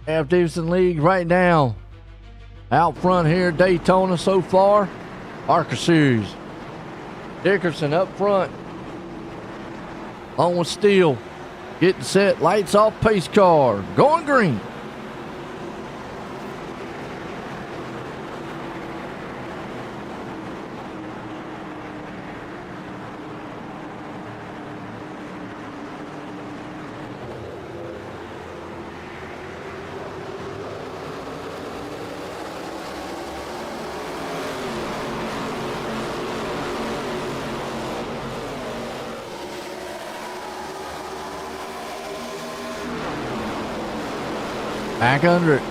F. Davidson League right now. Out front here, Daytona so far. ARCA Series. Dickerson up front. On with Steele. Getting set. Lights off. Pace car. Going green. Back under it.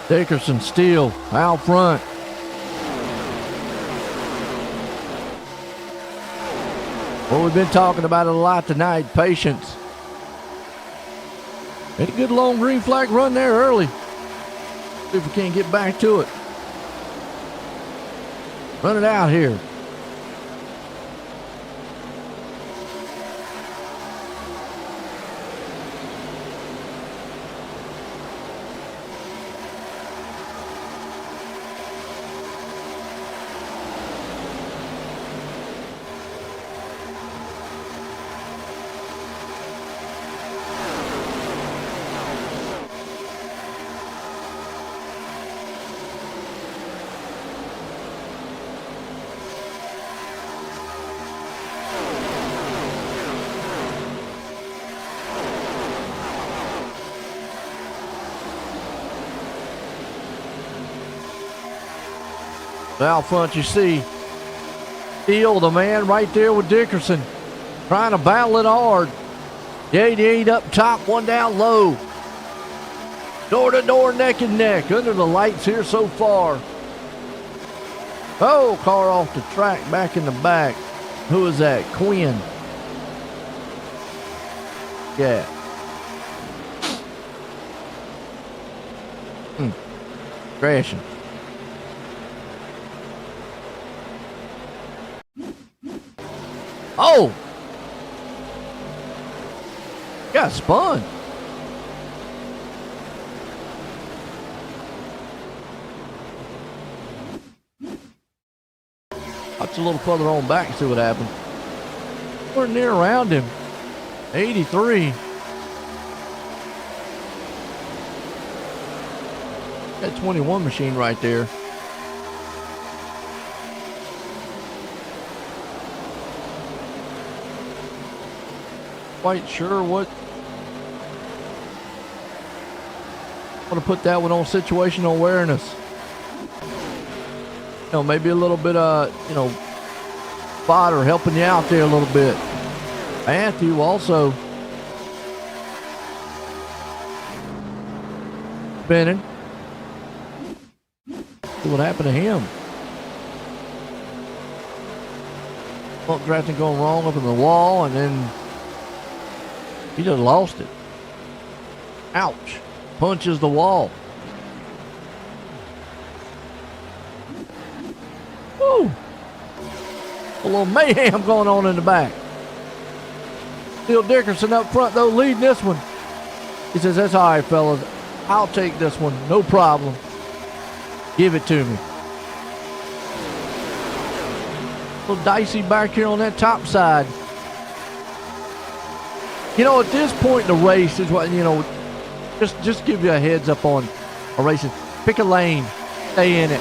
Dickerson, Steele, out front. Well, we've been talking about it a lot tonight. Patience. Had a good long green flag run there early. See if we can't get back to it. Run it out here. Out front you see Steele, the man right there with Dickerson, trying to battle it hard. The 88 up top, one down low. Door to door, neck and neck, under the lights here so far. Oh, car off the track, back in the back. Who is that? Quinn. Yeah. Crashing. Oh! Got spun. That's a little further on back and see what happened. We're near around him. 83. That 21 machine right there. Quite sure what. I want to put that one on situational awareness. You know, maybe a little bit of, you know, fodder helping you out there a little bit. Matthew also spinning. See what happened to him. Bump drafting going wrong up in the wall, and then he just lost it. Ouch. Punches the wall. Woo! A little mayhem going on in the back. Phil Dickerson up front, though, leading this one. He says, that's all right, fellas. I'll take this one. No problem. Give it to me. A little dicey back here on that top side. You know, at this point in the race is what, you know, just give you a heads up on a racing. Pick a lane. Stay in it.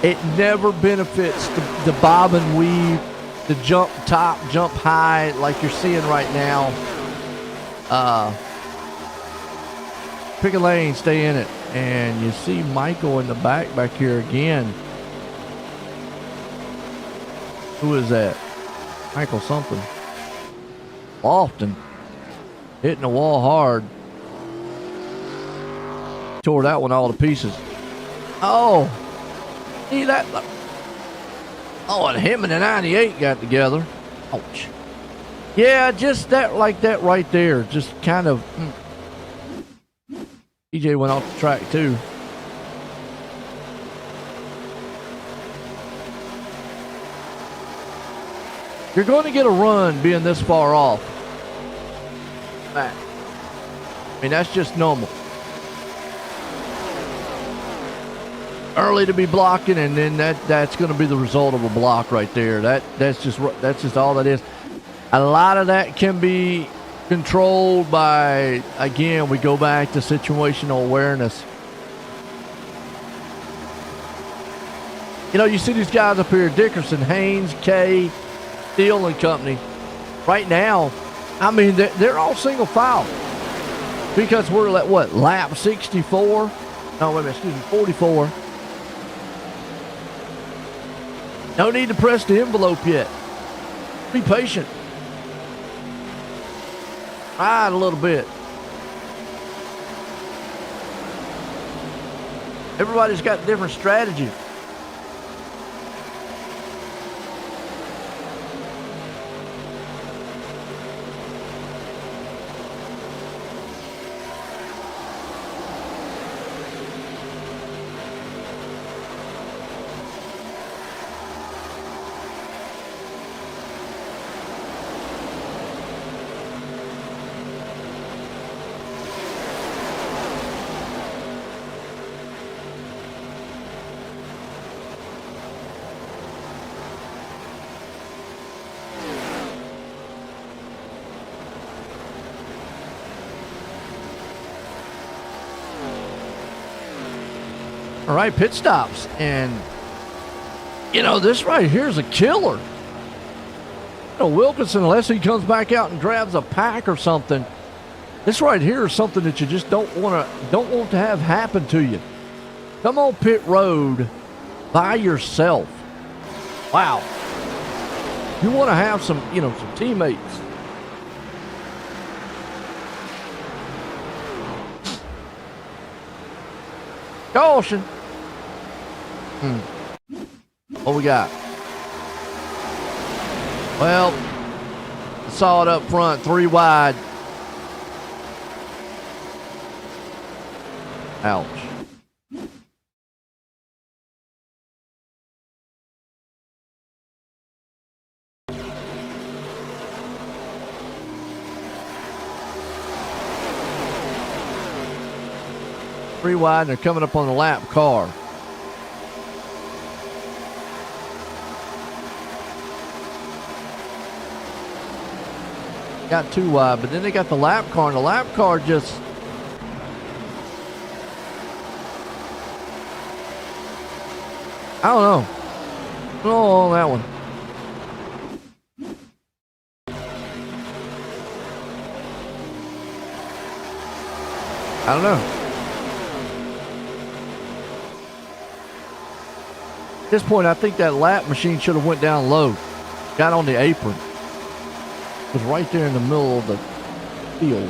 It never benefits the bob and weave, the jump top, jump high like you're seeing right now. Pick a lane, stay in it. And you see Michael in the back here again. Who is that? Michael something. Lofton. Hitting the wall hard. Tore that one all to pieces. Oh. See that? Oh, and him and the 98 got together. Ouch. Yeah, just that, like that right there. Just kind of. TJ went off the track too. You're going to get a run being this far off. Back. I mean, that's just normal. Early to be blocking, and then that's going to be the result of a block right there. That's just all that is. A lot of that can be controlled by, again, we go back to situational awareness. You know, you see these guys up here, Dickerson, Haynes, Kay, Steele and company. Right now, I mean, they're all single file. Because we're at, what, lap 64? No, wait a minute, excuse me, 44. No need to press the envelope yet. Be patient. Ride a little bit. Everybody's got different strategies. All right, pit stops. And, you know, this right here is a killer. You know, Wilkinson, unless he comes back out and grabs a pack or something, this right here is something that you just don't want to have happen to you. Come on pit road by yourself. Wow. You want to have some, you know, some teammates. Caution. What we got? Well, saw it up front, 3 wide. Ouch. Three wide, and they're coming up on the lap car. Got two wide, but then they got the lap car, and the lap car just... I don't know. Oh, on that one. I don't know. At this point, I think that lap machine should have went down low. Got on the apron. It was right there in the middle of the field.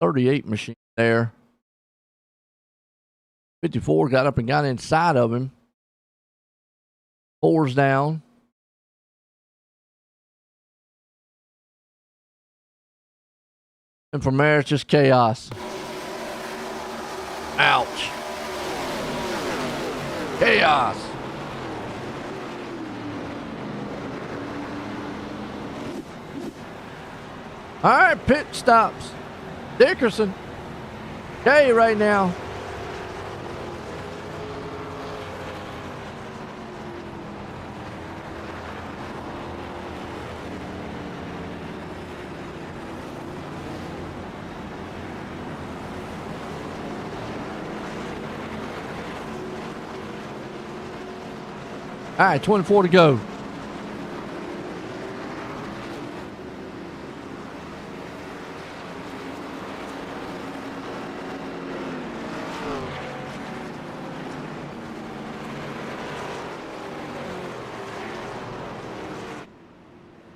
38 machine there. 54 got up and got inside of him. 4's down. And from there, it's just chaos. Ouch. Chaos. All right, pit stops. Dickerson. Okay, right now. All right, 24 to go.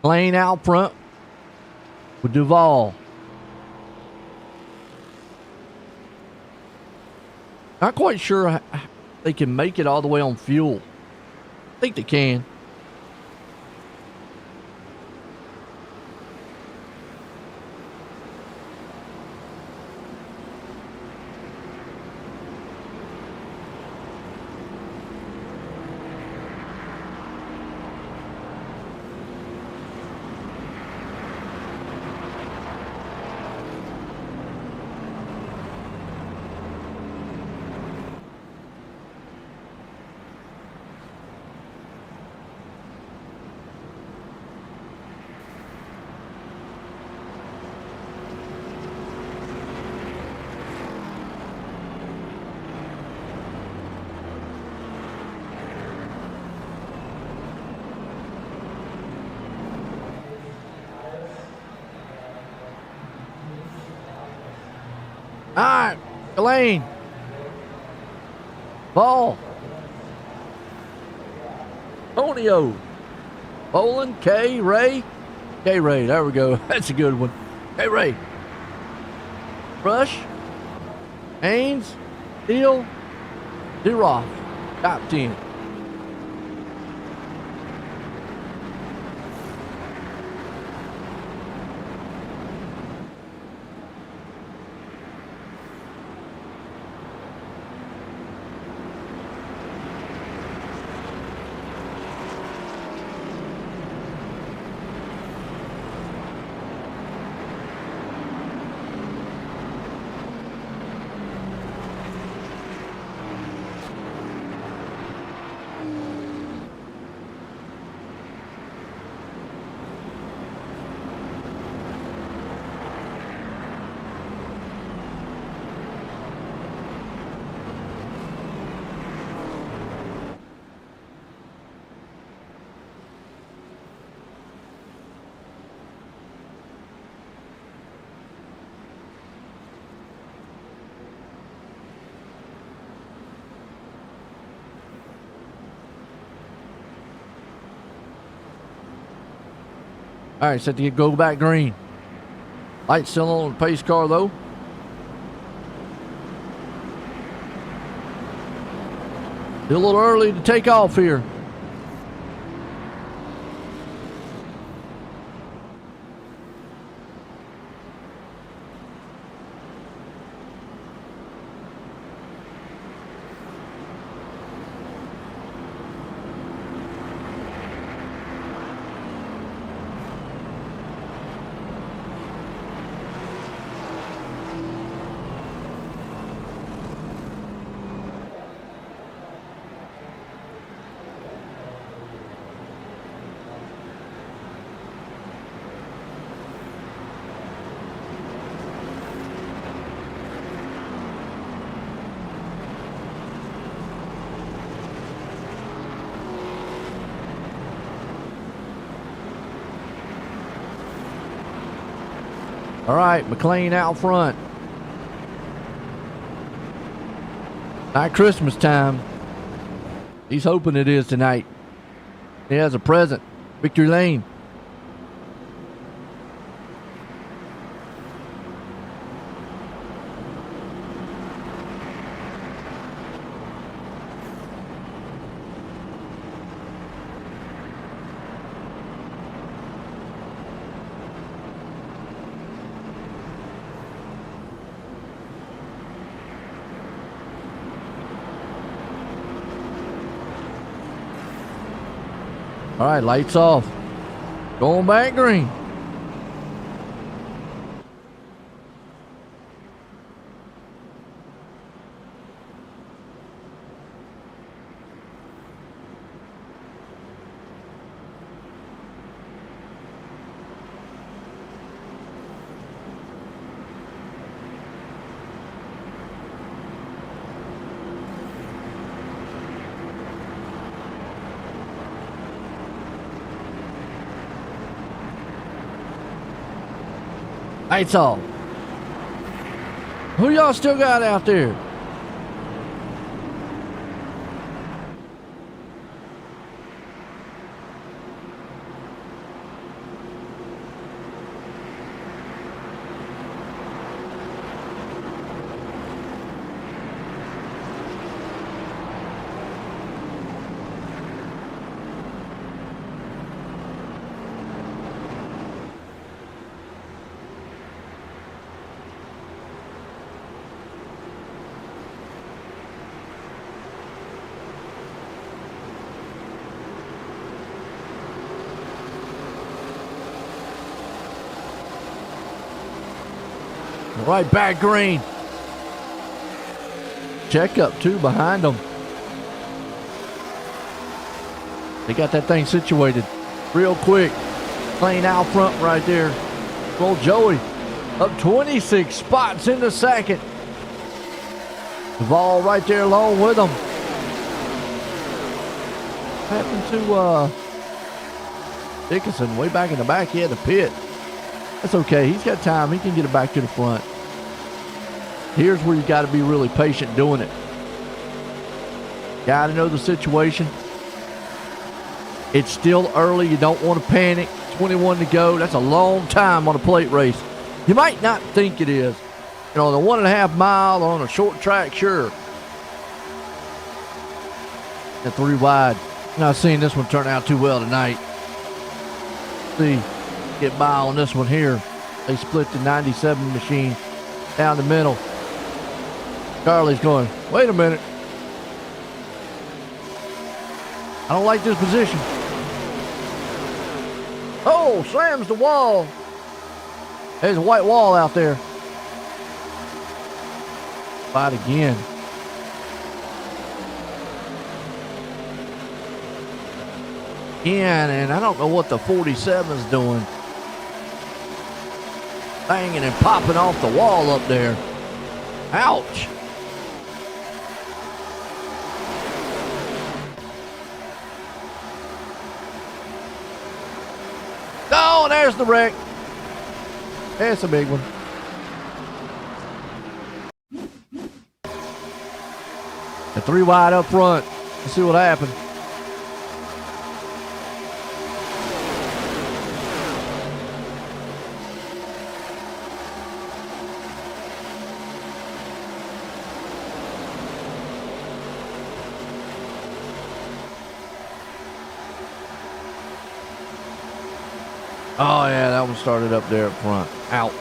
Lane out front with Duval. Not quite sure they can make it all the way on fuel. I think they can. All right, Elaine. Ball. Tonio. Boland, K. Ray. K. Ray, there we go. That's a good one. K. Ray. Rush. Haynes. Steele. DeRoff. Top 10. All right, set to go back green. Light still on the pace car, though. Still a little early to take off here. All right, McLean out front. Not Christmas time. He's hoping it is tonight. He has a present. Victory Lane. All right, lights off. Going back green. Lights off. Who y'all still got out there? Right back green. Check up two behind them. They got that thing situated real quick. Lane out front right there. Well, Joey up 26 spots in the second. Duvall right there along with them. What happened to Dickinson way back in the back? He had to pit. That's okay. He's got time. He can get it back to the front. Here's where you got to be really patient doing it. Got to know the situation. It's still early. You don't want to panic. 21 to go. That's a long time on a plate race. You might not think it is. You know, the 1.5 mile on a short track, sure. At 3 wide. Not seeing this one turn out too well tonight. See, get by on this one here. They split the 97 machine down the middle. Charlie's going, wait a minute. I don't like this position. Oh, slams the wall. There's a white wall out there. Fight again. Again, and I don't know what the 47's doing. Banging and popping off the wall up there. Ouch. Oh, there's the wreck. That's a big one. The 3 wide up front. Let's see what happened. Oh, yeah, that one started up there up front. Ouch.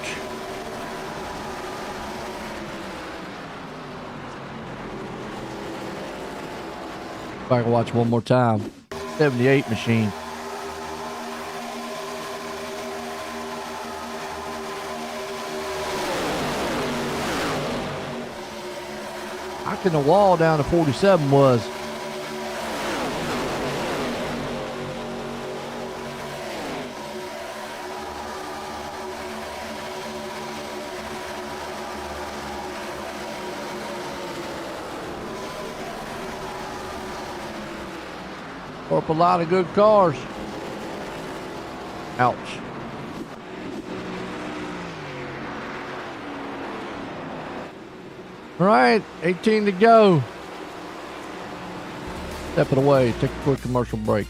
If I can watch one more time. 78 machine. How can the wall down to 47 was? Up a lot of good cars. Ouch. All right, 18 to go. Step it away. Take a quick commercial break.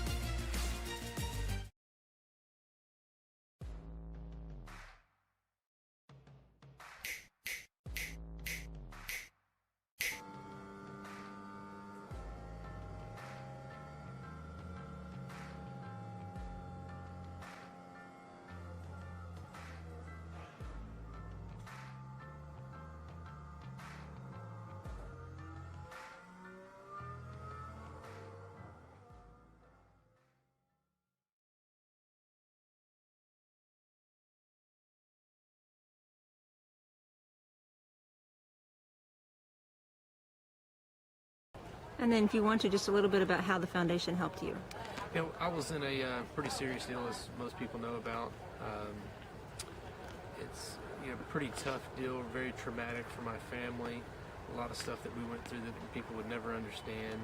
And then if you want to, just a little bit about how the foundation helped you. You know, I was in a pretty serious deal, as most people know about. It's a pretty tough deal, very traumatic for my family. A lot of stuff that we went through that people would never understand.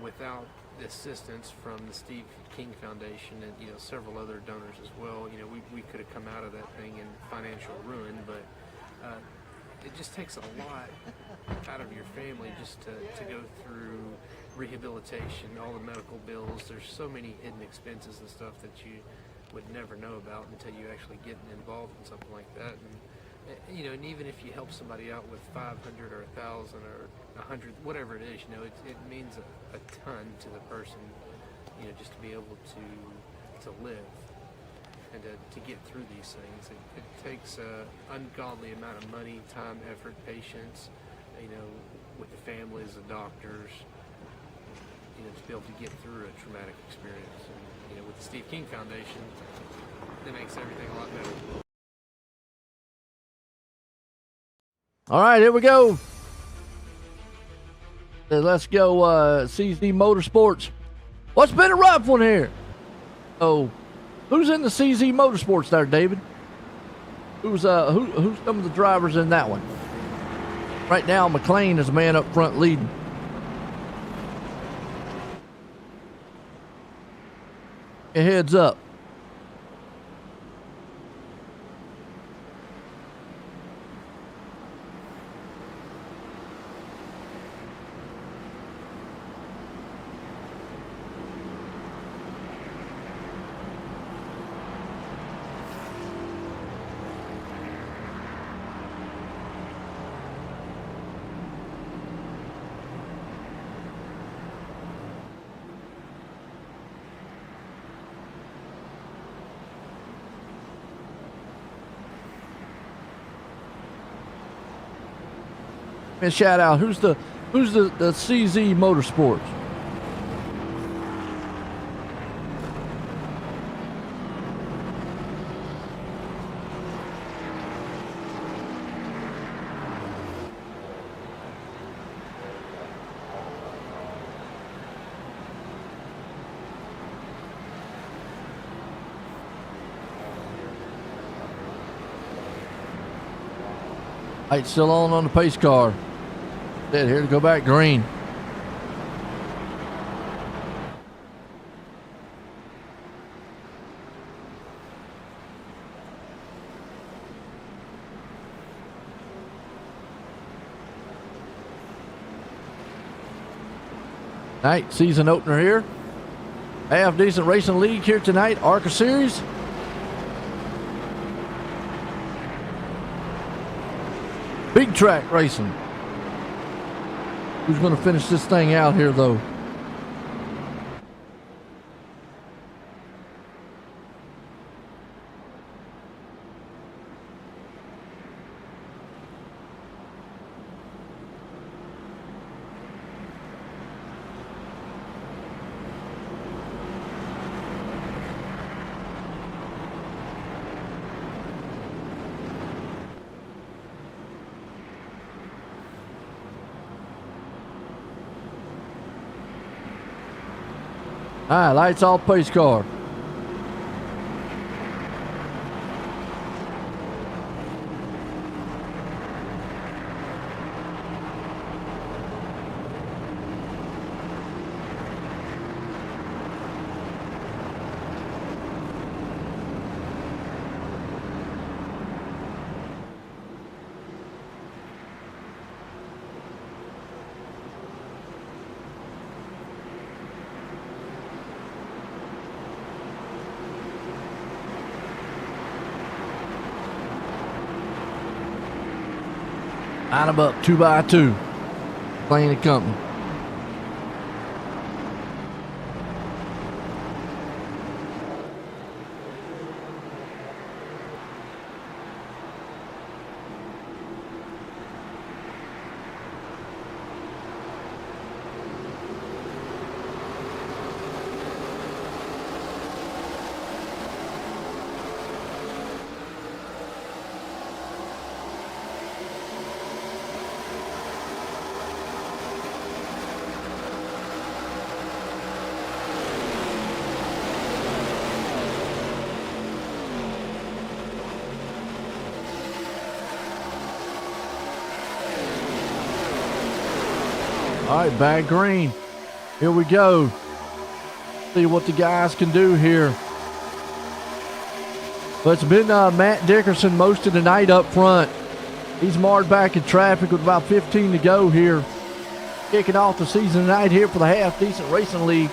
Without the assistance from the Steve King Foundation and several other donors as well, we could have come out of that thing in financial ruin. But it just takes a lot out of your family just to go through rehabilitation, all the medical bills. There's so many hidden expenses and stuff that you would never know about until you actually get involved in something like that. And even if you help somebody out with 500 or 1,000 or 100, whatever it is, it means a ton to the person, just to be able to live and to get through these things. It takes an ungodly amount of money, time, effort, patience, with the families, the doctors, to be able to get through a traumatic experience. And, with the Steve King Foundation, that makes everything a lot better. All right, here we go. Let's go CZ Motorsports. What's been a rough one here? Oh, who's in the CZ Motorsports there, David? Who's some of the drivers in that one? Right now, McLean is the man up front leading. A heads up. And shout out, who's the CZ Motorsports? Light still on the pace car. Dead here to go back green. Night season opener here. Half decent racing league here tonight. ARCA Series. Big track racing. Who's going to finish this thing out here, though? All right, lights off, pace car. Line them up 2 by 2. Playing the company. All right, bag green. Here we go. See what the guys can do here. But it's been Matt Dickerson most of the night up front. He's marred back in traffic with about 15 to go here. Kicking off the season tonight here for the Half Decent Racing League.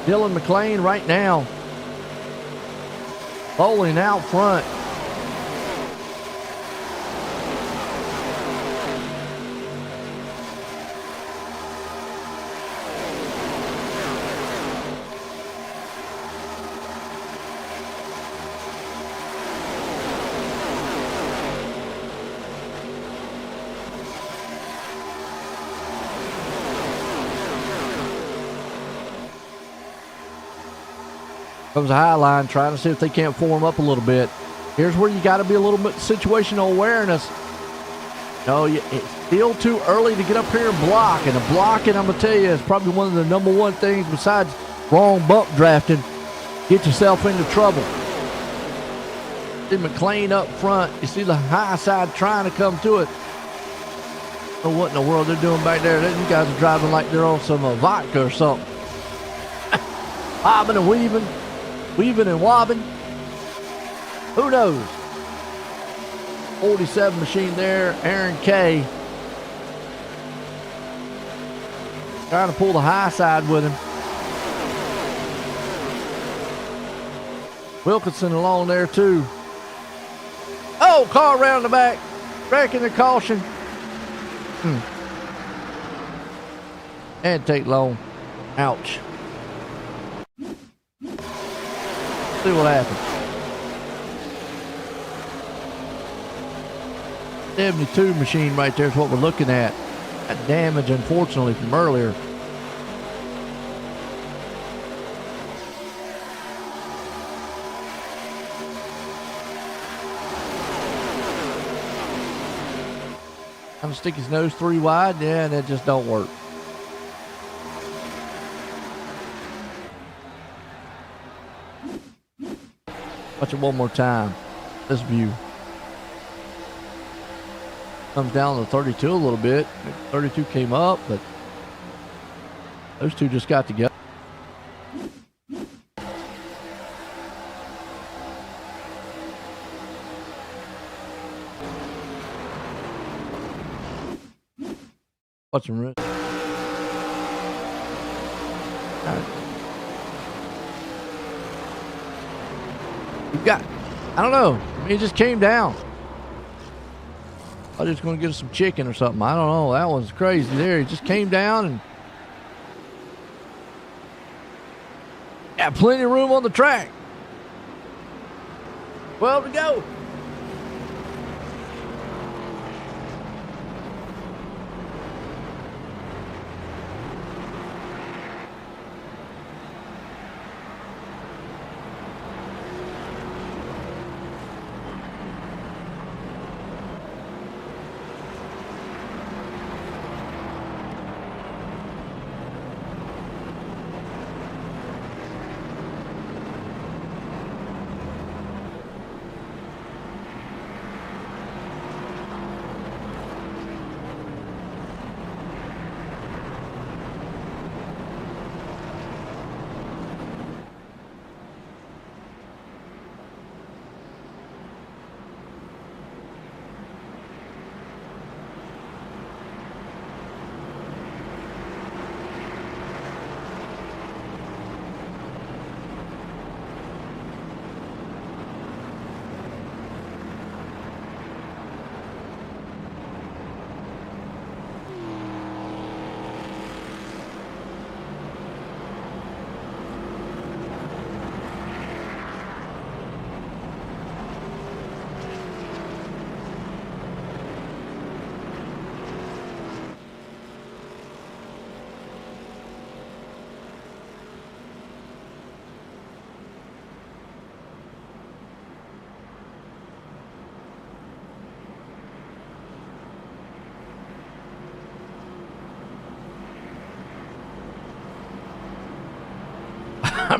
Dylan McLean right now. Bowling out front. Comes a high line, trying to see if they can't form up a little bit. Here's where you got to be a little bit situational awareness. No, it's still too early to get up here and block. And the blocking, I'm going to tell you, is probably one of the number one things besides wrong bump drafting. Get yourself into trouble. See McLean up front. You see the high side trying to come to it. Oh, what in the world they're doing back there? These guys are driving like they're on some vodka or something. Bobbing and weaving. Weaving and wobbing. Who knows? 47 machine there. Aaron K. Trying to pull the high side with him. Wilkinson along there too. Oh, car around the back. Breaking the caution. And take long. Ouch. See what happens. 72 machine right there is what we're looking at. That damage, unfortunately, from earlier. Trying to stick his nose 3 wide, yeah, that just don't work. Watch it one more time. This view. Comes down to 32 a little bit. 32 came up, but those two just got together. Watch him run. You've got, I don't know. I mean, it just came down. I was just going to get us some chicken or something. I don't know. That one's crazy there. He just came down and got plenty of room on the track. 12 to go.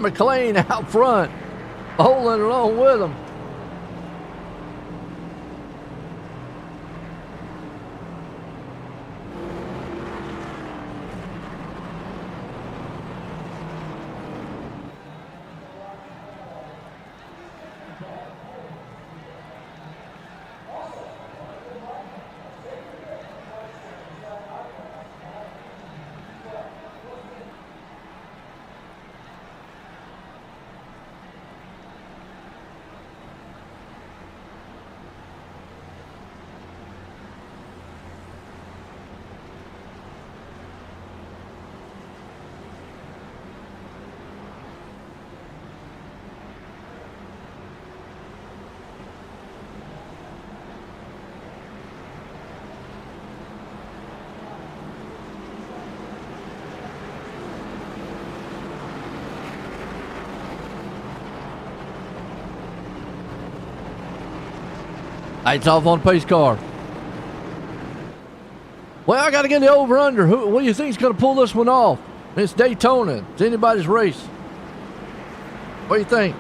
McLean out front, bowling along with him. Lights off on the pace car. Well, I got to get the over-under. What do you think's going to pull this one off? It's Daytona. It's anybody's race. What do you think?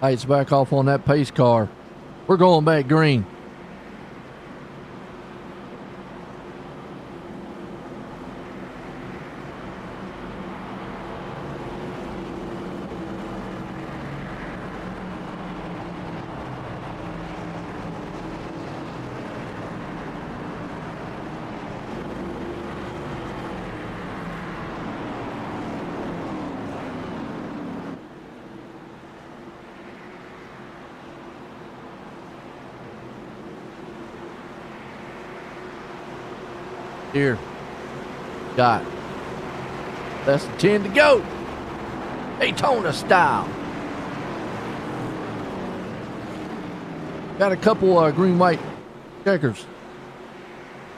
Lights back off on that pace car. We're going back green. Here, got less than 10 to go. Daytona style. Got a couple green white checkers.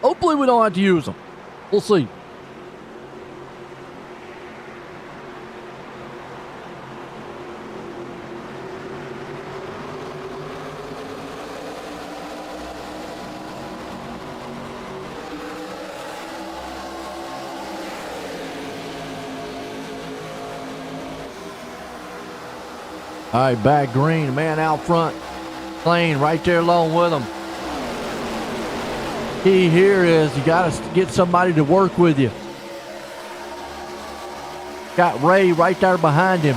Hopefully we don't have to use them. We'll see. All right, back green, man out front. Lane right there along with him. Key here is you got to get somebody to work with you. Got Ray right there behind him.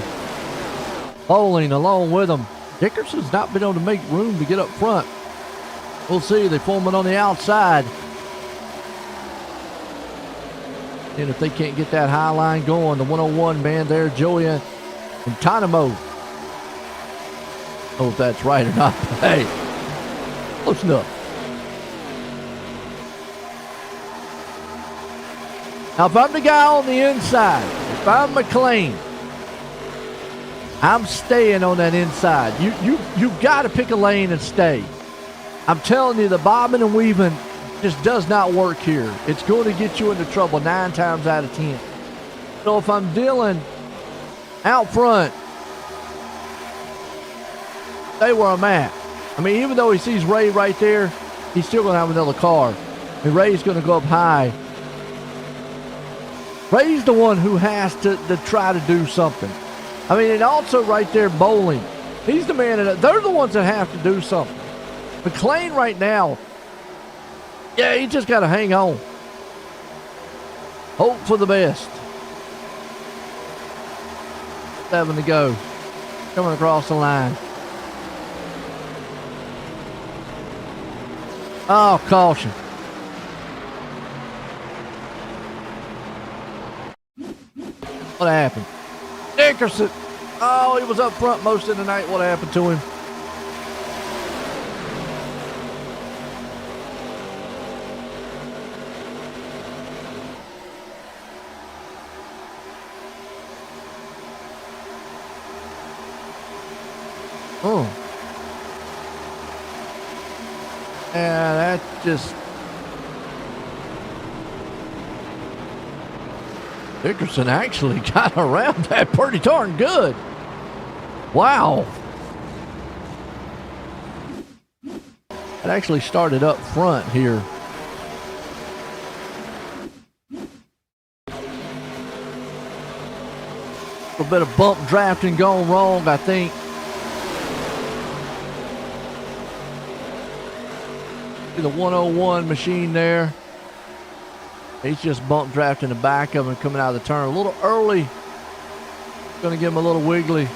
Bowling along with him. Dickerson's not been able to make room to get up front. We'll see. They form it on the outside. And if they can't get that high line going, the 101 man there, Joey and Tanamo. I don't know if that's right or not, but hey, close enough. Now, if I'm the guy on the inside, if I'm McLean, I'm staying on that inside. You've got to pick a lane and stay. I'm telling you, the bobbing and weaving just does not work here. It's going to get you into trouble 9 times out of 10. So if I'm dealing out front, stay where I'm at. I mean, even though he sees Ray right there, he's still going to have another car. And Ray's going to go up high. Ray's the one who has to try to do something. I mean, and also right there, Bowling. He's the man. They're the ones that have to do something. McLean right now, yeah, he just got to hang on. Hope for the best. 7 to go. Coming across the line. Oh, caution. What happened? Dickerson. Oh, he was up front most of the night. What happened to him? Oh. Yeah, that just... Dickerson actually got around that pretty darn good. Wow. It actually started up front here. A bit of bump drafting going wrong, I think. See the 101 machine there. He's just bump drafting the back of him coming out of the turn a little early. Going to give him a little wiggly.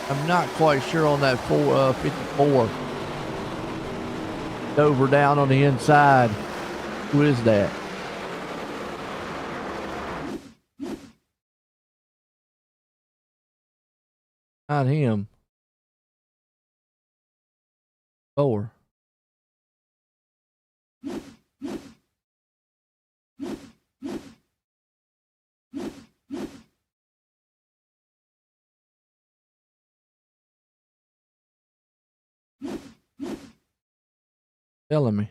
I'm not quite sure on that 54. Dover down on the inside. Who is that? Not him. 4. Telling me.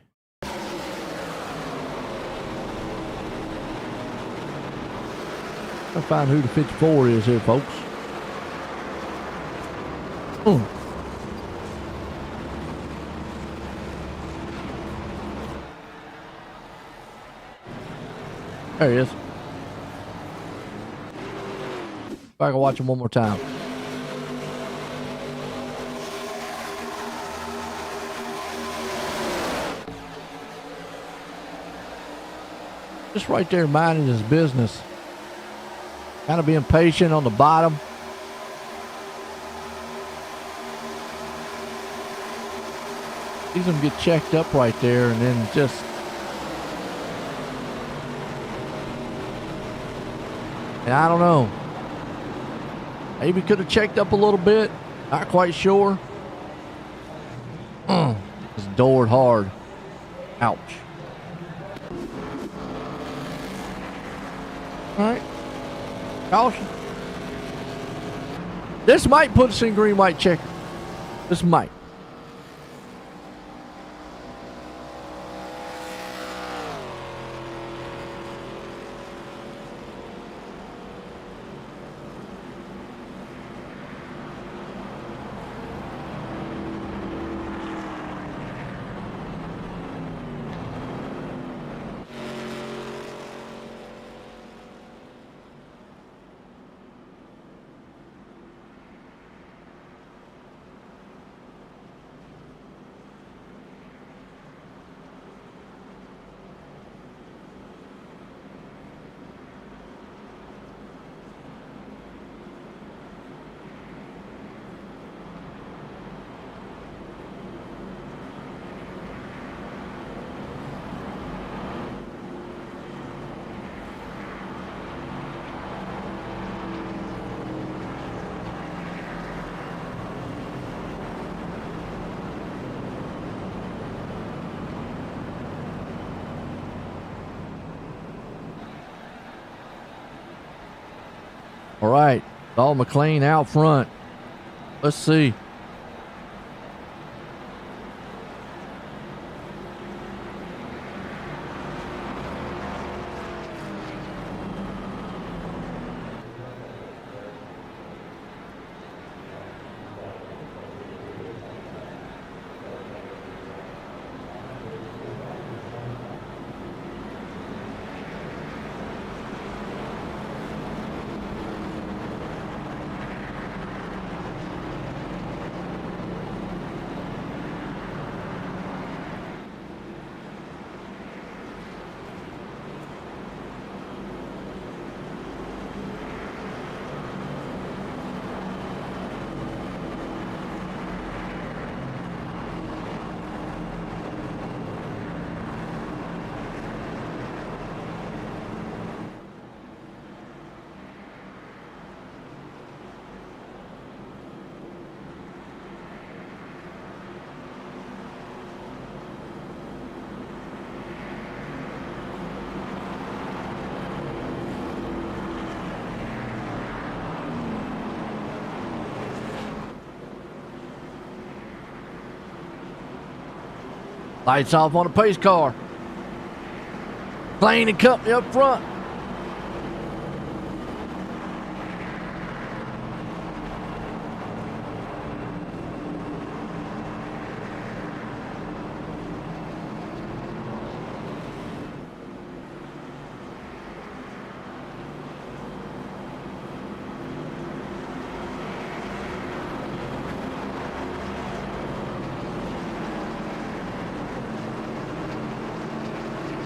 I'll find who the 54 is here, folks. Ooh. There he is. If I can watch him one more time. Just right there minding his business. Kind of being patient on the bottom. Sees him get checked up right there and then just... And I don't know. Maybe could have checked up a little bit. Not quite sure. Just doored hard. Ouch. All right. Caution. This might put us in green, white checker. This might. All right, Paul McLean out front. Let's see. Lights off on the pace car. Plain and company up front.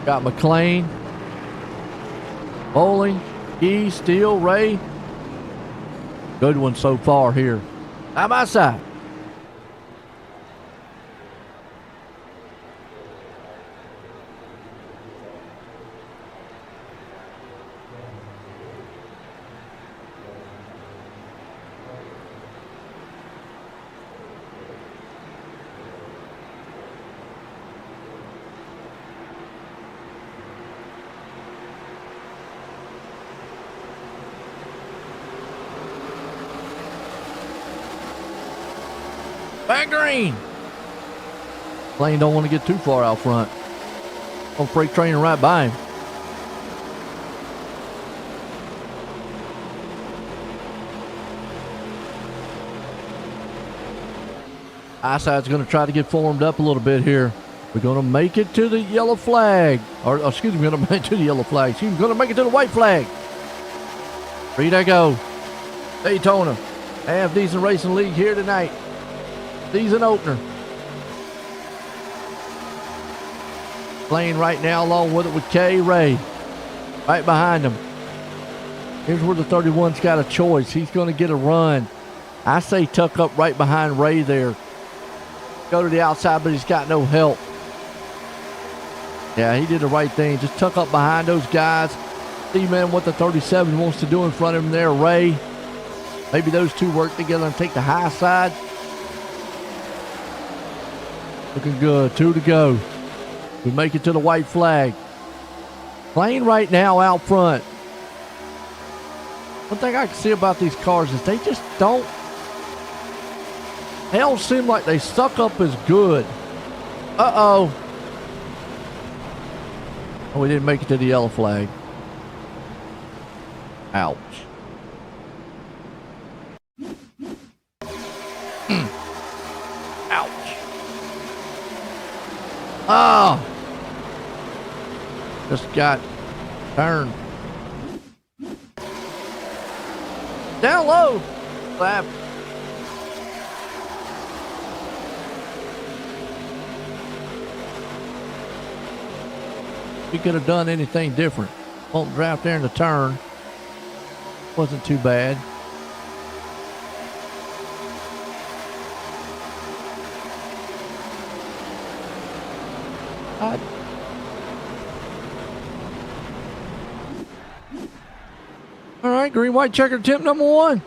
Got McLean, Bowling, Key, Steele, Ray. Good one so far here. Side by side. Back green. Lane don't want to get too far out front. Oh, freight train right by him. Eyeside's going to try to get formed up a little bit here. We're going to make it to the yellow flag. Or excuse me, we're going to make it to the yellow flag. Excuse me, we're going to make it to the white flag. 3 to go. Daytona. Half Decent Racing League here tonight. Season opener. Playing right now along with it with Kay Ray. Right behind him. Here's where the 31's got a choice. He's going to get a run. I say tuck up right behind Ray there. Go to the outside, but he's got no help. Yeah, he did the right thing. Just tuck up behind those guys. See, man, what the 37 wants to do in front of him there, Ray. Maybe those two work together and take the high side. Looking good. 2 to go. We make it to the white flag. Playing right now out front. One thing I can see about these cars is they just don't. They don't seem like they suck up as good. Uh-oh. Oh, we didn't make it to the yellow flag. Ouch. Ouch. Oh. Just got turned. Down low. Slap. We could have done anything different. Won't draft there in the turn. Wasn't too bad. All right, green, white checker attempt number 1.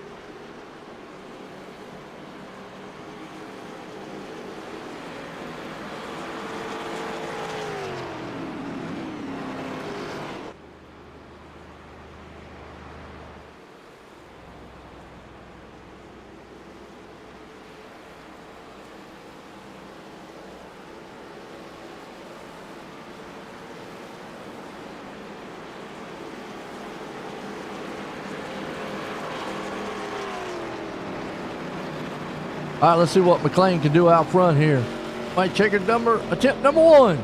All right, let's see what McLean can do out front here. White checker attempt number 1.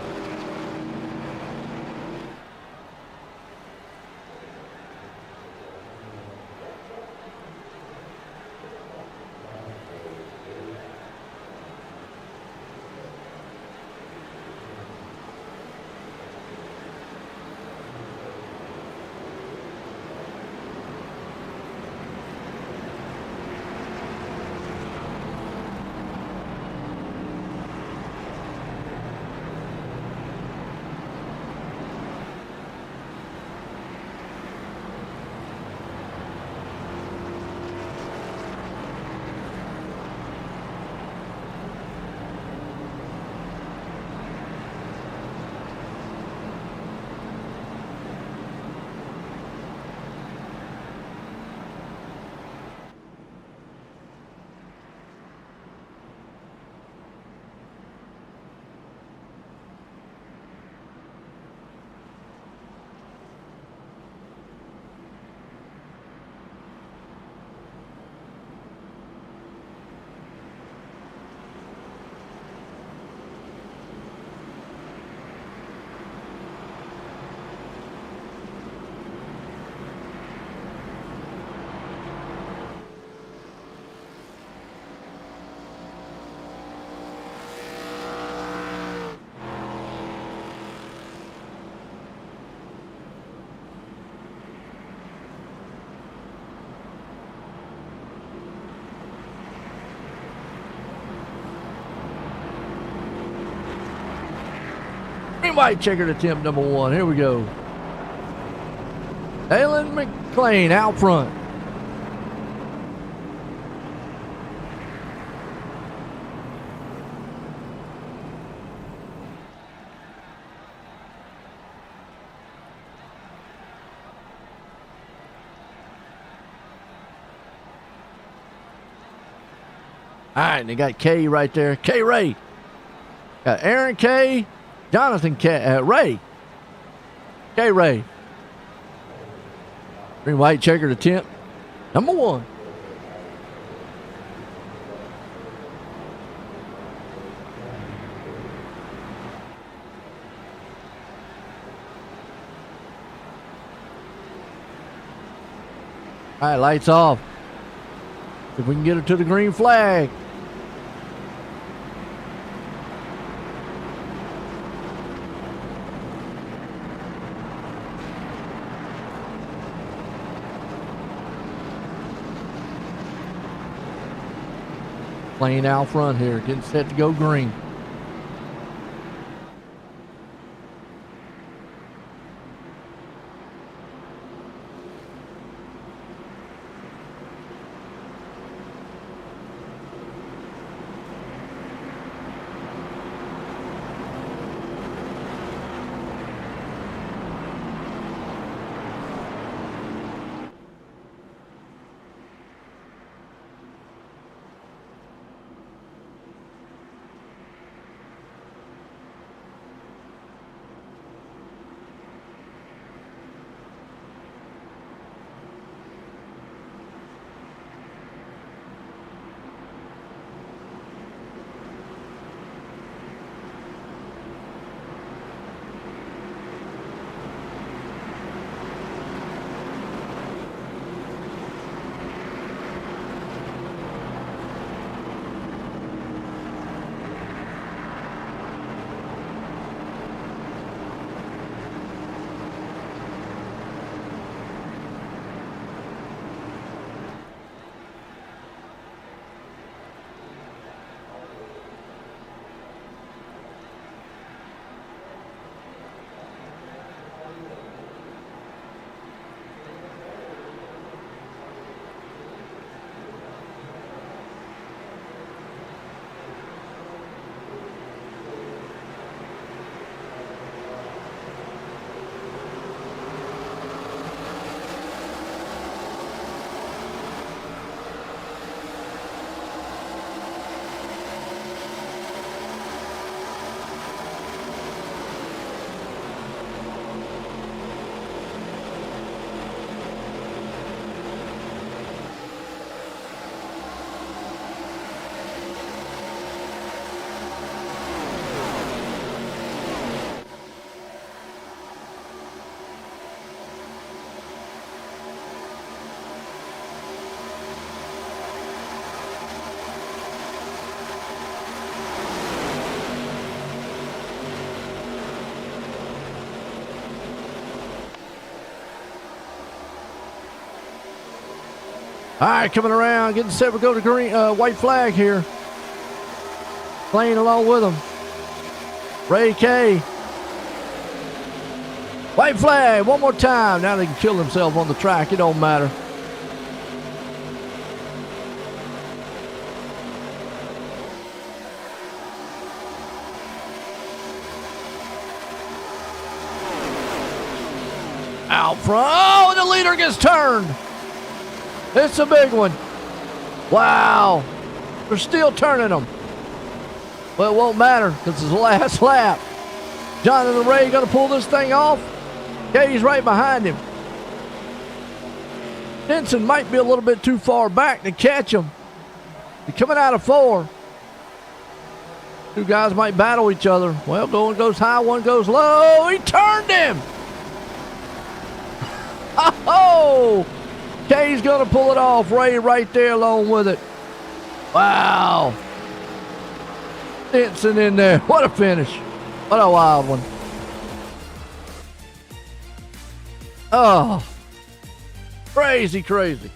Green white checkered attempt number 1. Here we go. Alan McLean out front. All right, and they got K right there. K Ray. Got Aaron K, Jonathan K, Ray. K Ray. Green white checkered attempt number 1. All right, lights off. If we can get her to the green flag. Playing out front here, getting set to go green. All right, coming around, getting set to go to green, white flag here. Playing along with them. Ray K. White flag, one more time. Now they can kill themselves on the track. It don't matter. Out front. Oh, and the leader gets turned. It's a big one. Wow. They're still turning them. But it won't matter because it's the last lap. Jonathan Ray going to pull this thing off. Katie's right behind him. Denson might be a little bit too far back to catch him. He's coming out of 4. Two guys might battle each other. Well, one goes high, one goes low. He turned him. Oh! Kay's going to pull it off. Ray right there along with it. Wow. Denson in there. What a finish. What a wild one. Oh. Crazy, crazy.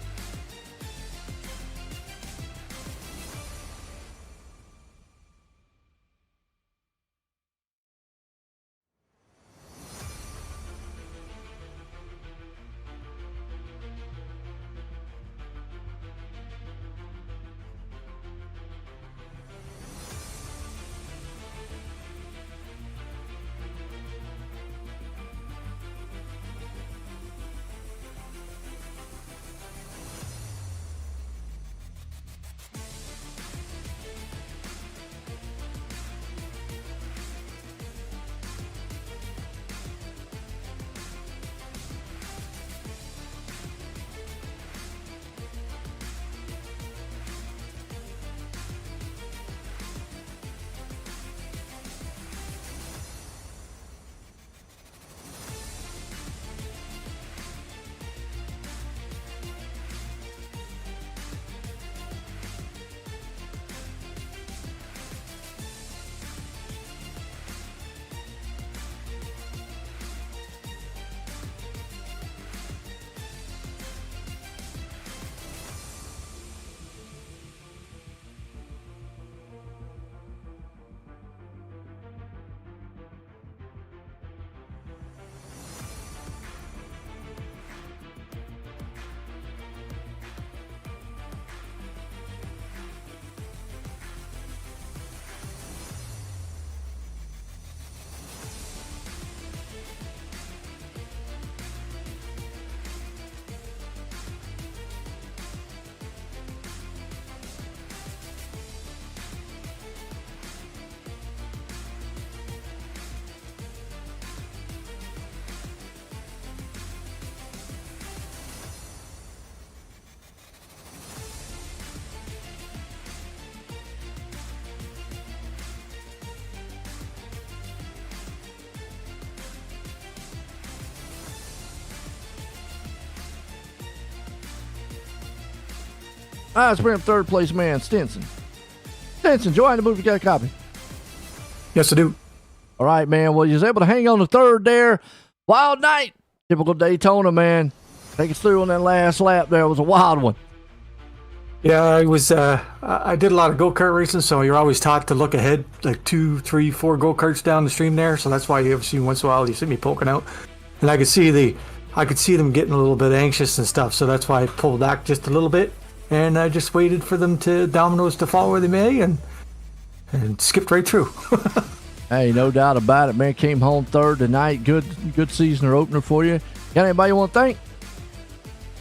Let's bring up third place man, Stinson. Stinson, join the booth. You got a copy? Yes, I do. All right, man. Well, you was able to hang on to third there. Wild night. Typical Daytona, man. Take us through on that last lap there. It was a wild one. Yeah, I did a lot of go-kart racing, so you're always taught to look ahead, like 2, 3, 4 go-karts down the stream there. So that's why you ever see once in a while you see me poking out, and I could see them getting a little bit anxious and stuff. So that's why I pulled back just a little bit, and I just waited for them dominoes to fall where they may, and skipped right through. Hey, no doubt about it, man. Came home third tonight. Good season opener for you. Got anybody you want to thank?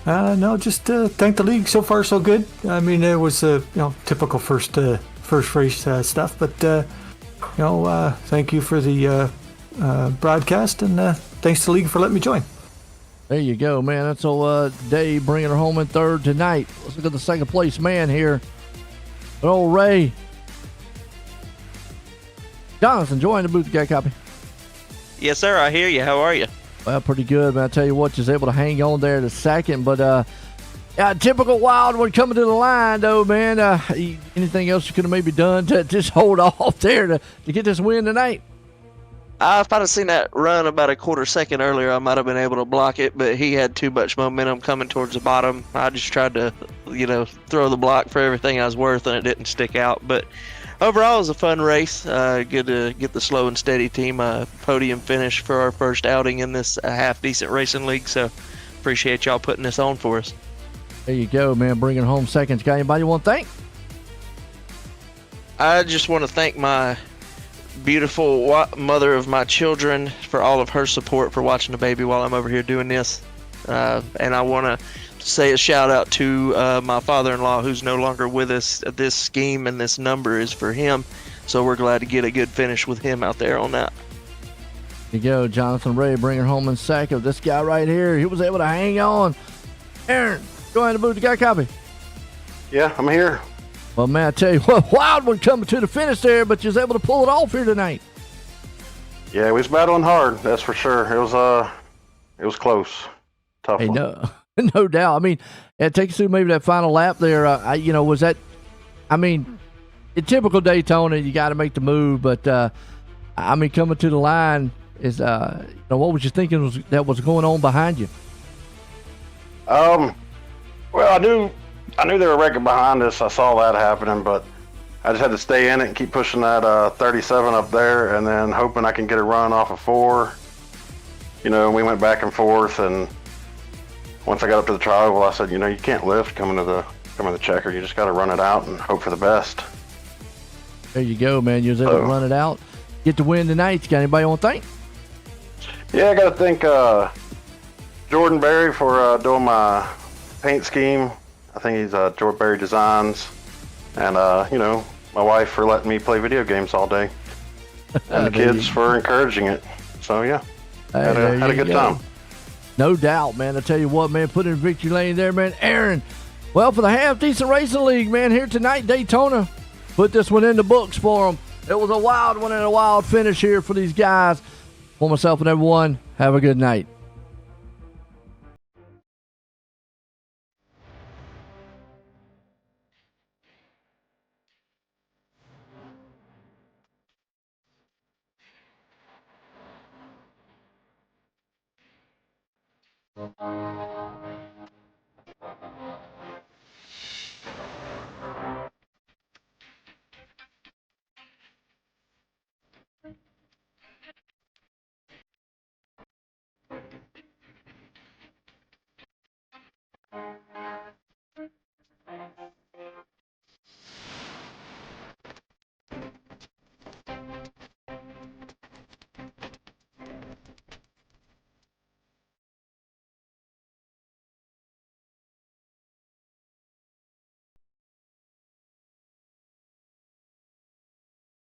No, just thank the league. So far, so good. I mean, it was typical first race stuff, but thank you for the broadcast, and thanks to the league for letting me join. There you go, man. That's old Dave bringing her home in third tonight. Let's look at the second place man here. Old Ray. Jonathan, join the booth. You got a copy? Yes, sir. I hear you. How are you? Well, pretty good, man. I tell you what, just able to hang on there to second. But, typical wild one coming to the line, though, man. Anything else you could have maybe done to just hold off there to get this win tonight? If I'd have seen that run about a quarter second earlier, I might have been able to block it, but he had too much momentum coming towards the bottom. I just tried to, throw the block for everything I was worth, and it didn't stick out. But overall, it was a fun race. Good to get the slow and steady team podium finish for our first outing in this half-decent racing league. So appreciate y'all putting this on for us. There you go, man. Bringing home seconds. Got anybody you want to thank? I just want to thank my beautiful mother of my children for all of her support for watching the baby while I'm over here doing this. And I want to say a shout out to my father-in-law, who's no longer with us. This scheme and this number is for him, so we're glad to get a good finish with him out there on that. There you go, Jonathan Ray bringing home in second. This guy right here, he was able to hang on. Aaron, go ahead and booth. You got a copy? Yeah, I'm here. Well, man, I tell you what, wild one coming to the finish there, but you was able to pull it off here tonight. Yeah, we was battling hard, that's for sure. It was close. Tough Hey, one. no doubt. I mean, it takes you through maybe that final lap there. Was that, in typical Daytona, you got to make the move, but, coming to the line is, what was you thinking that was going on behind you? Well, I knew they were wrecking behind us. I saw that happening, but I just had to stay in it and keep pushing that 37 up there, and then hoping I can get a run off of 4. And we went back and forth, and once I got up to the trial, I said, you can't lift coming to the checker. You just got to run it out and hope for the best. There you go, man. You was able to run it out. Get the win tonight. You got anybody you want to thank? Yeah, I got to thank Jordan Berry for doing my paint scheme. I think he's Jordan Berry Designs. And, my wife for letting me play video games all day. And the kids for encouraging it. So, yeah, had a good time. No doubt, man. I tell you what, man, put in victory lane there, man. Aaron, well, for the half-decent racing league, man, here tonight, Daytona, put this one in the books for them. It was a wild one and a wild finish here for these guys. For myself and everyone, have a good night.